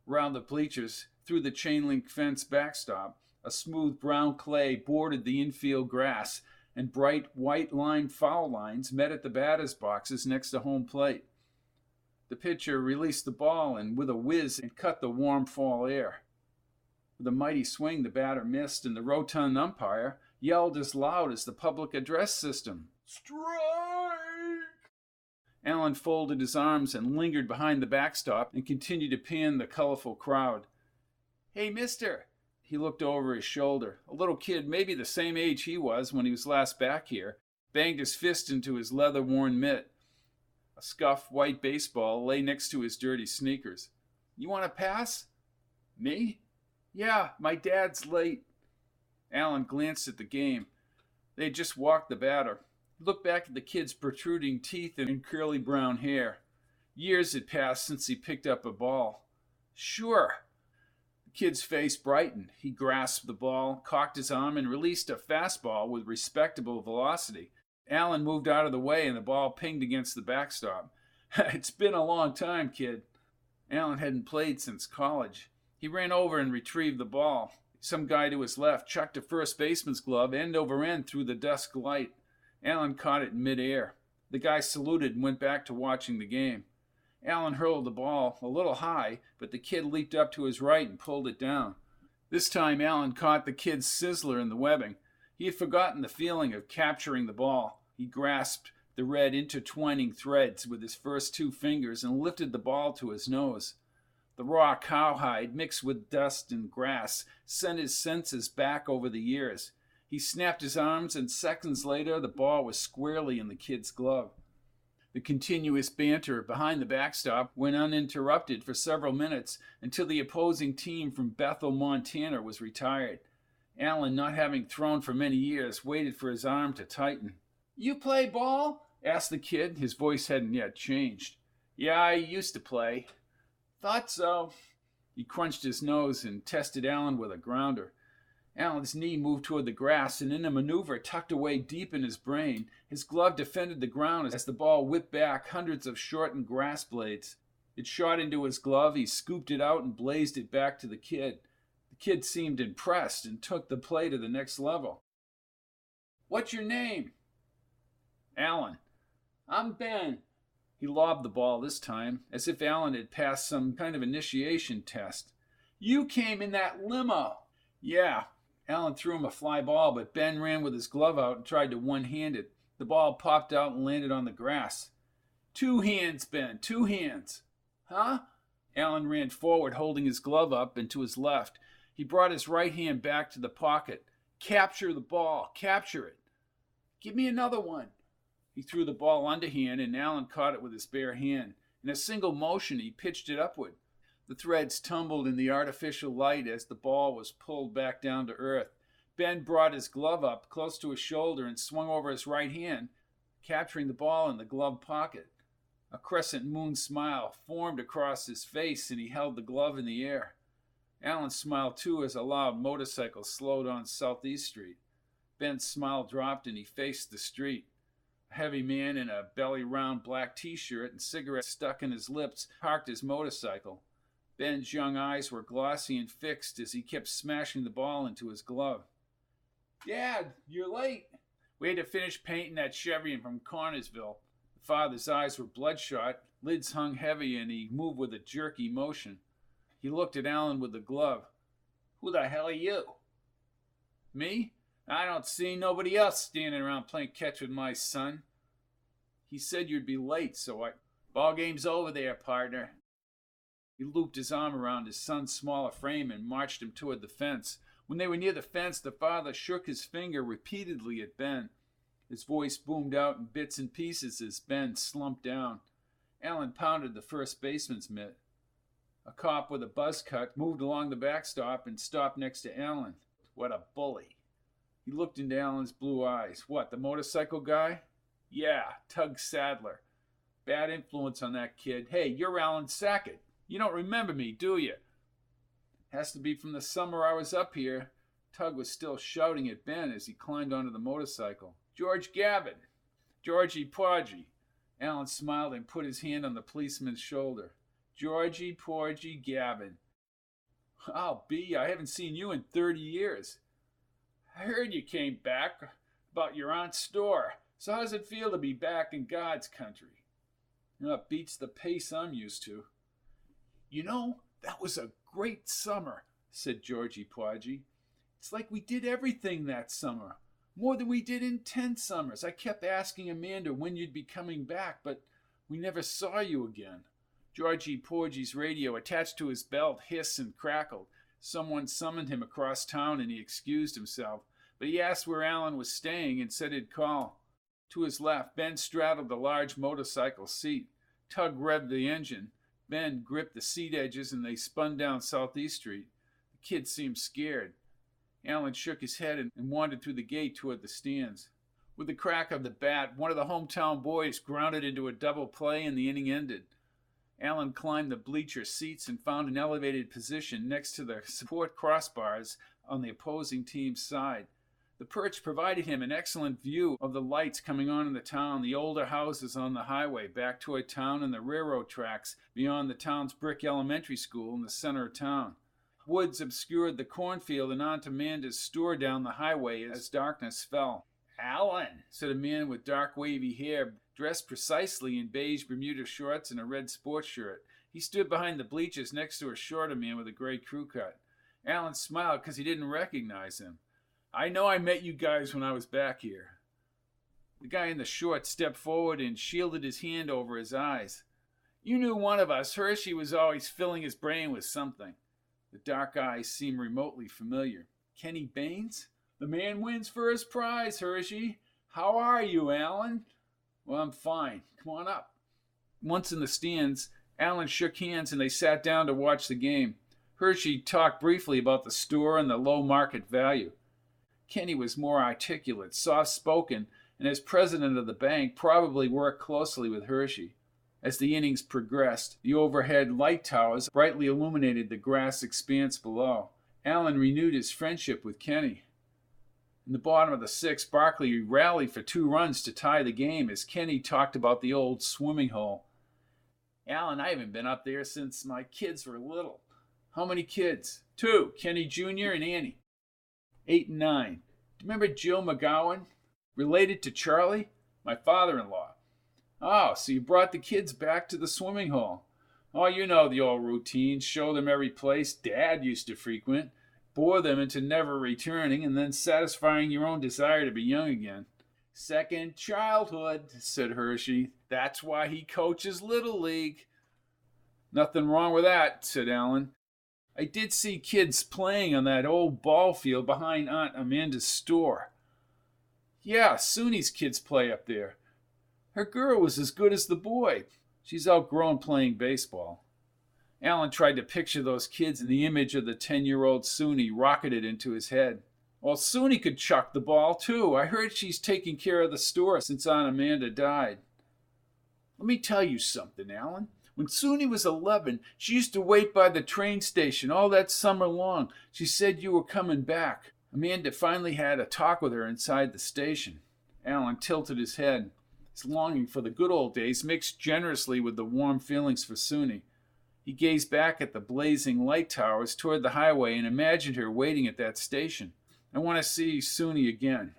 Around the bleachers, through the chain-link fence backstop, a smooth brown clay bordered the infield grass, and bright white-lined foul lines met at the batter's boxes next to home plate. The pitcher released the ball and, with a whiz, it cut the warm fall air. With a mighty swing, the batter missed, and the rotund umpire yelled as loud as the public address system, "Strike!" Alan folded his arms and lingered behind the backstop and continued to pan the colorful crowd. "Hey, mister!" He looked over his shoulder. A little kid, maybe the same age he was when he was last back here, banged his fist into his leather-worn mitt. A scuffed white baseball lay next to his dirty sneakers. "You want to pass?" "Me?" "Yeah, my dad's late." Alan glanced at the game. They had just walked the batter. He looked back at the kid's protruding teeth and curly brown hair. Years had passed since he picked up a ball. "Sure." The kid's face brightened. He grasped the ball, cocked his arm, and released a fastball with respectable velocity. Alan moved out of the way, and the ball pinged against the backstop. "It's been a long time, kid." Alan hadn't played since college. He ran over and retrieved the ball. Some guy to his left chucked a first baseman's glove end over end through the dusk light. Allen caught it in midair. The guy saluted and went back to watching the game. Allen hurled the ball a little high, but the kid leaped up to his right and pulled it down. This time Allen caught the kid's sizzler in the webbing. He had forgotten the feeling of capturing the ball. He grasped the red intertwining threads with his first two fingers and lifted the ball to his nose. The raw cowhide, mixed with dust and grass, sent his senses back over the years. He snapped his arms, and seconds later the ball was squarely in the kid's glove. The continuous banter behind the backstop went uninterrupted for several minutes until the opposing team from Bethel, Montana was retired. Allen, not having thrown for many years, waited for his arm to tighten. "You play ball?" asked the kid. His voice hadn't yet changed. "Yeah, I used to play." "Thought so." He crunched his nose and tested Allen with a grounder. Allen's knee moved toward the grass, and in a maneuver tucked away deep in his brain, his glove defended the ground as the ball whipped back hundreds of shortened grass blades. It shot into his glove. He scooped it out and blazed it back to the kid. The kid seemed impressed and took the play to the next level. "What's your name?" "Allen." "I'm Ben." He lobbed the ball this time, as if Allen had passed some kind of initiation test. "You came in that limo." "Yeah." Allen threw him a fly ball, but Ben ran with his glove out and tried to one-hand it. The ball popped out and landed on the grass. "Two hands, Ben, 2 hands." "Huh?" Allen ran forward, holding his glove up and to his left. He brought his right hand back to the pocket. "Capture the ball. Capture it." "Give me another one." He threw the ball underhand, and Allen caught it with his bare hand. In a single motion, he pitched it upward. The threads tumbled in the artificial light as the ball was pulled back down to earth. Ben brought his glove up close to his shoulder and swung over his right hand, capturing the ball in the glove pocket. A crescent moon smile formed across his face, and he held the glove in the air. Allen smiled too as a loud motorcycle slowed on Southeast Street. Ben's smile dropped, and he faced the street. A heavy man in a belly-round black t-shirt and cigarette stuck in his lips parked his motorcycle. Ben's young eyes were glossy and fixed as he kept smashing the ball into his glove. "Dad, you're late." "We had to finish painting that Chevy from Cornersville." The father's eyes were bloodshot, lids hung heavy, and he moved with a jerky motion. He looked at Allen with the glove. "Who the hell are you?" "Me? I don't see nobody else standing around playing catch with my son." "He said you'd be late, so I—" "Ball game's over there, partner." He looped his arm around his son's smaller frame and marched him toward the fence. When they were near the fence, the father shook his finger repeatedly at Ben. His voice boomed out in bits and pieces as Ben slumped down. Allen pounded the first baseman's mitt. A cop with a buzz cut moved along the backstop and stopped next to Allen. "What a bully." He looked into Allen's blue eyes. "What, the motorcycle guy?" "Yeah, Tug Sadler. Bad influence on that kid. Hey, you're Allen Sacket. You don't remember me, do you?" "Has to be from the summer I was up here." Tug was still shouting at Ben as he climbed onto the motorcycle. "George Gavin. Georgie Porgy." Allen smiled and put his hand on the policeman's shoulder. "Georgie Porgy Gavin." "Oh, B, I haven't seen you in 30 years. I heard you came back about your aunt's store. So how's it feel to be back in God's country?" "It beats the pace I'm used to." "You know, that was a great summer," said Georgie Porgy. "It's like we did everything that summer. More than we did in 10 summers. I kept asking Amanda when you'd be coming back, but we never saw you again." Georgie Porgy's radio attached to his belt hissed and crackled. Someone summoned him across town and he excused himself, but he asked where Allen was staying and said he'd call. To his left, Ben straddled the large motorcycle seat. Tug revved the engine. Ben gripped the seat edges and they spun down Southeast Street. The kid seemed scared. Allen shook his head and wandered through the gate toward the stands. With the crack of the bat, one of the hometown boys grounded into a double play and the inning ended. Allen climbed the bleacher seats and found an elevated position next to the support crossbars on the opposing team's side. The perch provided him an excellent view of the lights coming on in the town, the older houses on the highway back toward town, and the railroad tracks beyond the town's brick elementary school in the center of town. Woods obscured the cornfield and onto Amanda's store down the highway as darkness fell. "Alan," said a man with dark wavy hair, dressed precisely in beige Bermuda shorts and a red sports shirt. He stood behind the bleachers next to a shorter man with a gray crew cut. Alan smiled because he didn't recognize him. "I know I met you guys when I was back here." The guy in the shorts stepped forward and shielded his hand over his eyes. "You knew one of us. Hershey was always filling his brain with something." The dark eyes seemed remotely familiar. "Kenny Baines?" "The man wins first prize, Hershey. How are you, Alan?" "Well, I'm fine. Come on up." Once in the stands, Alan shook hands and they sat down to watch the game. Hershey talked briefly about the store and the low market value. Kenny was more articulate, soft-spoken, and as president of the bank probably worked closely with Hershey. As the innings progressed, the overhead light towers brightly illuminated the grass expanse below. Alan renewed his friendship with Kenny. In the bottom of the sixth, Barclay rallied for 2 runs to tie the game as Kenny talked about the old swimming hole. "Alan, I haven't been up there since my kids were little." "How many kids?" "2, Kenny Jr. and Annie." 8 and 9. "Do you remember Joe McGowan? Related to Charlie?" "My father-in-law." "Oh, so you brought the kids back to the swimming hole." "Oh, you know the old routine. Show them every place Dad used to frequent, bore them into never returning, and then satisfying your own desire to be young again." "Second childhood," said Hershey. "That's why he coaches Little League." "Nothing wrong with that," said Alan. "I did see kids playing on that old ball field behind Aunt Amanda's store." "Yeah, Soonie's kids play up there. Her girl was as good as the boy. She's outgrown playing baseball." Alan tried to picture those kids, and the image of the 10-year-old Soonie rocketed into his head. "Well, Soonie could chuck the ball, too. I heard she's taken care of the store since Aunt Amanda died." "Let me tell you something, Alan. When Soonie was 11, she used to wait by the train station all that summer long. She said you were coming back. Amanda finally had a talk with her inside the station." Alan tilted his head. His longing for the good old days mixed generously with the warm feelings for Soonie. He gazed back at the blazing light towers toward the highway and imagined her waiting at that station. "I want to see Soonie again."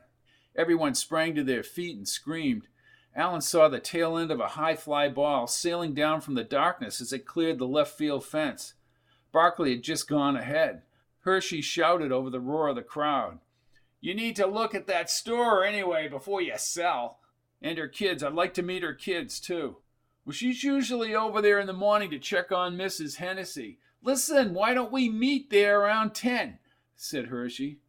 Everyone sprang to their feet and screamed. Alan saw the tail end of a high-fly ball sailing down from the darkness as it cleared the left field fence. Barclay had just gone ahead. Hershey shouted over the roar of the crowd, "You need to look at that store anyway before you sell." "And her kids. I'd like to meet her kids, too." "Well, she's usually over there in the morning to check on Mrs. Hennessy." "Listen, why don't we meet there around 10?" said Hershey.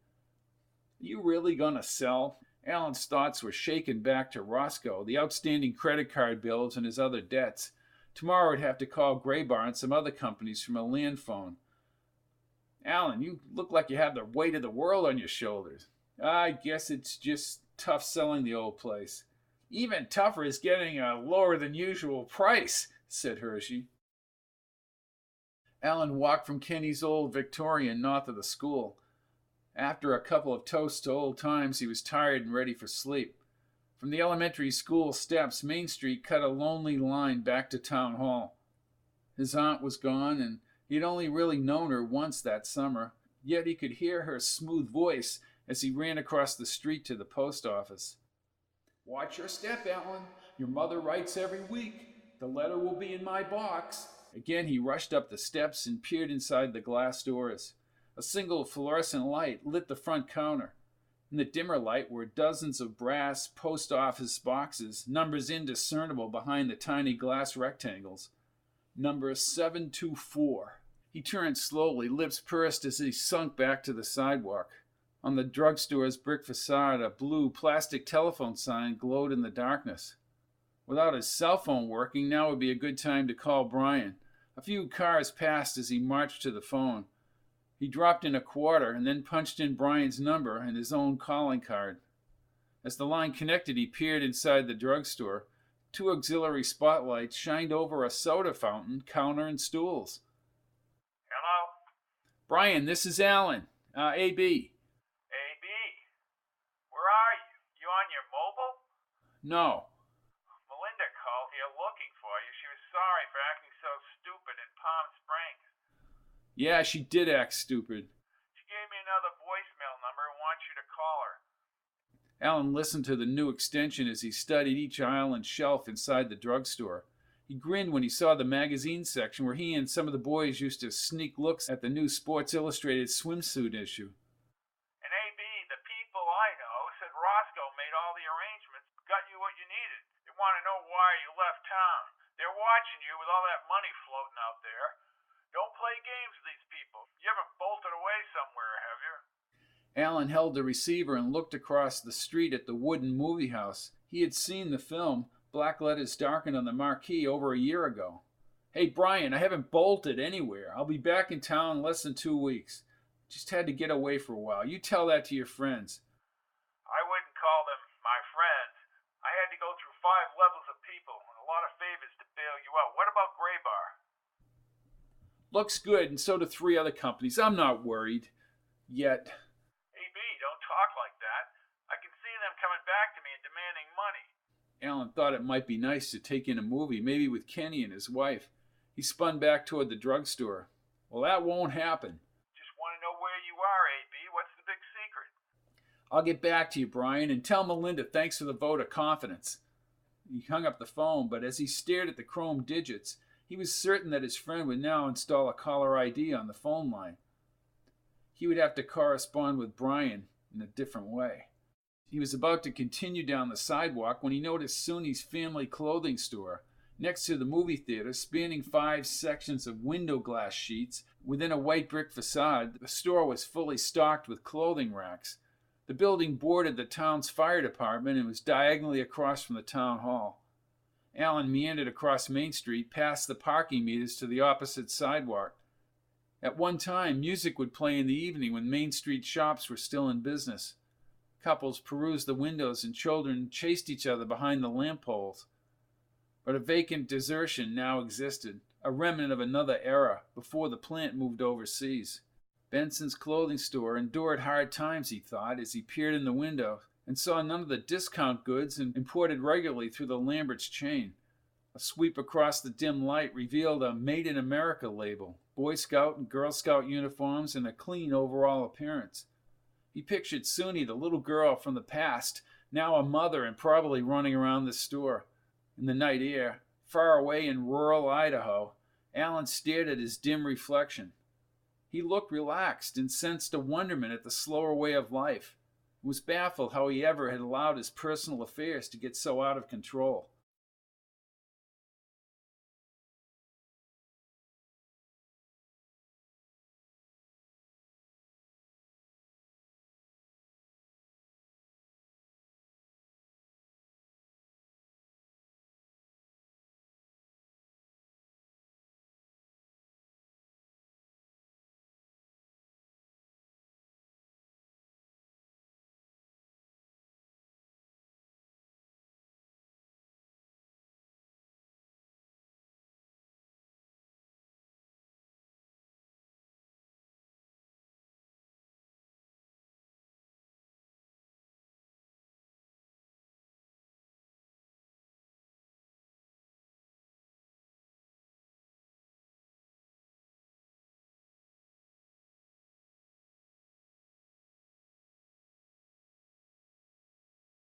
"Are you really going to sell?" Alan's thoughts were shaken back to Roscoe, the outstanding credit card bills, and his other debts. Tomorrow he'd have to call Graybar and some other companies from a land phone. "Alan, you look like you have the weight of the world on your shoulders." "I guess it's just tough selling the old place." "Even tougher is getting a lower than usual price," said Hershey. Alan walked from Kenny's old Victorian north of the school. After a couple of toasts to old times, he was tired and ready for sleep. From the elementary school steps, Main Street cut a lonely line back to Town Hall. His aunt was gone, and he had only really known her once that summer, yet he could hear her smooth voice as he ran across the street to the post office. "Watch your step, Alan. Your mother writes every week. The letter will be in my box." Again he rushed up the steps and peered inside the glass doors. A single fluorescent light lit the front counter. In the dimmer light were dozens of brass post office boxes, numbers indiscernible behind the tiny glass rectangles. Number 724. He turned slowly, lips pursed as he sunk back to the sidewalk. On the drugstore's brick facade, a blue plastic telephone sign glowed in the darkness. Without his cell phone working, now would be a good time to call Brian. A few cars passed as he marched to the phone. He dropped in a quarter and then punched in Brian's number and his own calling card. As the line connected, he peered inside the drugstore. 2 auxiliary spotlights shined over a soda fountain, counter, and stools. "Hello?" "Brian, this is Alan. AB. "AB, where are you? You on your mobile?" No. "Melinda called here looking for you. She was sorry for acting so stupid in Palm Springs." Yeah, she did act stupid. She gave me another voicemail number and wants you to call her. Alan listened to the new extension as he studied each aisle and shelf inside the drugstore. He grinned when he saw the magazine section where he and some of the boys used to sneak looks at the new Sports Illustrated swimsuit issue. And A.B., the people I know said Roscoe made all the arrangements, got you what you needed. They want to know why you left town. They're watching you with all that money floating out there. Don't play games with these people. You haven't bolted away somewhere, have you? Alan held the receiver and looked across the street at the wooden movie house. He had seen the film, black letters darkened on the marquee, over a year ago. Hey, Brian, I haven't bolted anywhere. I'll be back in town in less than 2 weeks. Just had to get away for a while. You tell that to your friends. I wouldn't call them my friends. I had to go through 5 levels of people and a lot of favors to bail you out. What about Gray Bar? Looks good, and so do 3 other companies. I'm not worried. Yet. A.B., don't talk like that. I can see them coming back to me and demanding money. Alan thought it might be nice to take in a movie, maybe with Kenny and his wife. He spun back toward the drugstore. Well, that won't happen. Just want to know where you are, A.B. What's the big secret? I'll get back to you, Brian, and tell Melinda thanks for the vote of confidence. He hung up the phone, but as he stared at the chrome digits, he was certain that his friend would now install a caller ID on the phone line. He would have to correspond with Brian in a different way. He was about to continue down the sidewalk when he noticed Soonie's family clothing store. Next to the movie theater, spanning 5 sections of window glass sheets within a white brick facade, the store was fully stocked with clothing racks. The building bordered the town's fire department and was diagonally across from the town hall. Alan meandered across Main Street, past the parking meters to the opposite sidewalk. At one time, music would play in the evening when Main Street shops were still in business. Couples perused the windows and children chased each other behind the lamp poles. But a vacant desertion now existed, a remnant of another era before the plant moved overseas. Benson's clothing store endured hard times, he thought, as he peered in the window and saw none of the discount goods imported regularly through the Lamberts chain. A sweep across the dim light revealed a Made in America label, Boy Scout and Girl Scout uniforms, and a clean overall appearance. He pictured Soonie, the little girl from the past, now a mother and probably running around the store. In the night air, far away in rural Idaho, Alan stared at his dim reflection. He looked relaxed and sensed a wonderment at the slower way of life. He was baffled how he ever had allowed his personal affairs to get so out of control.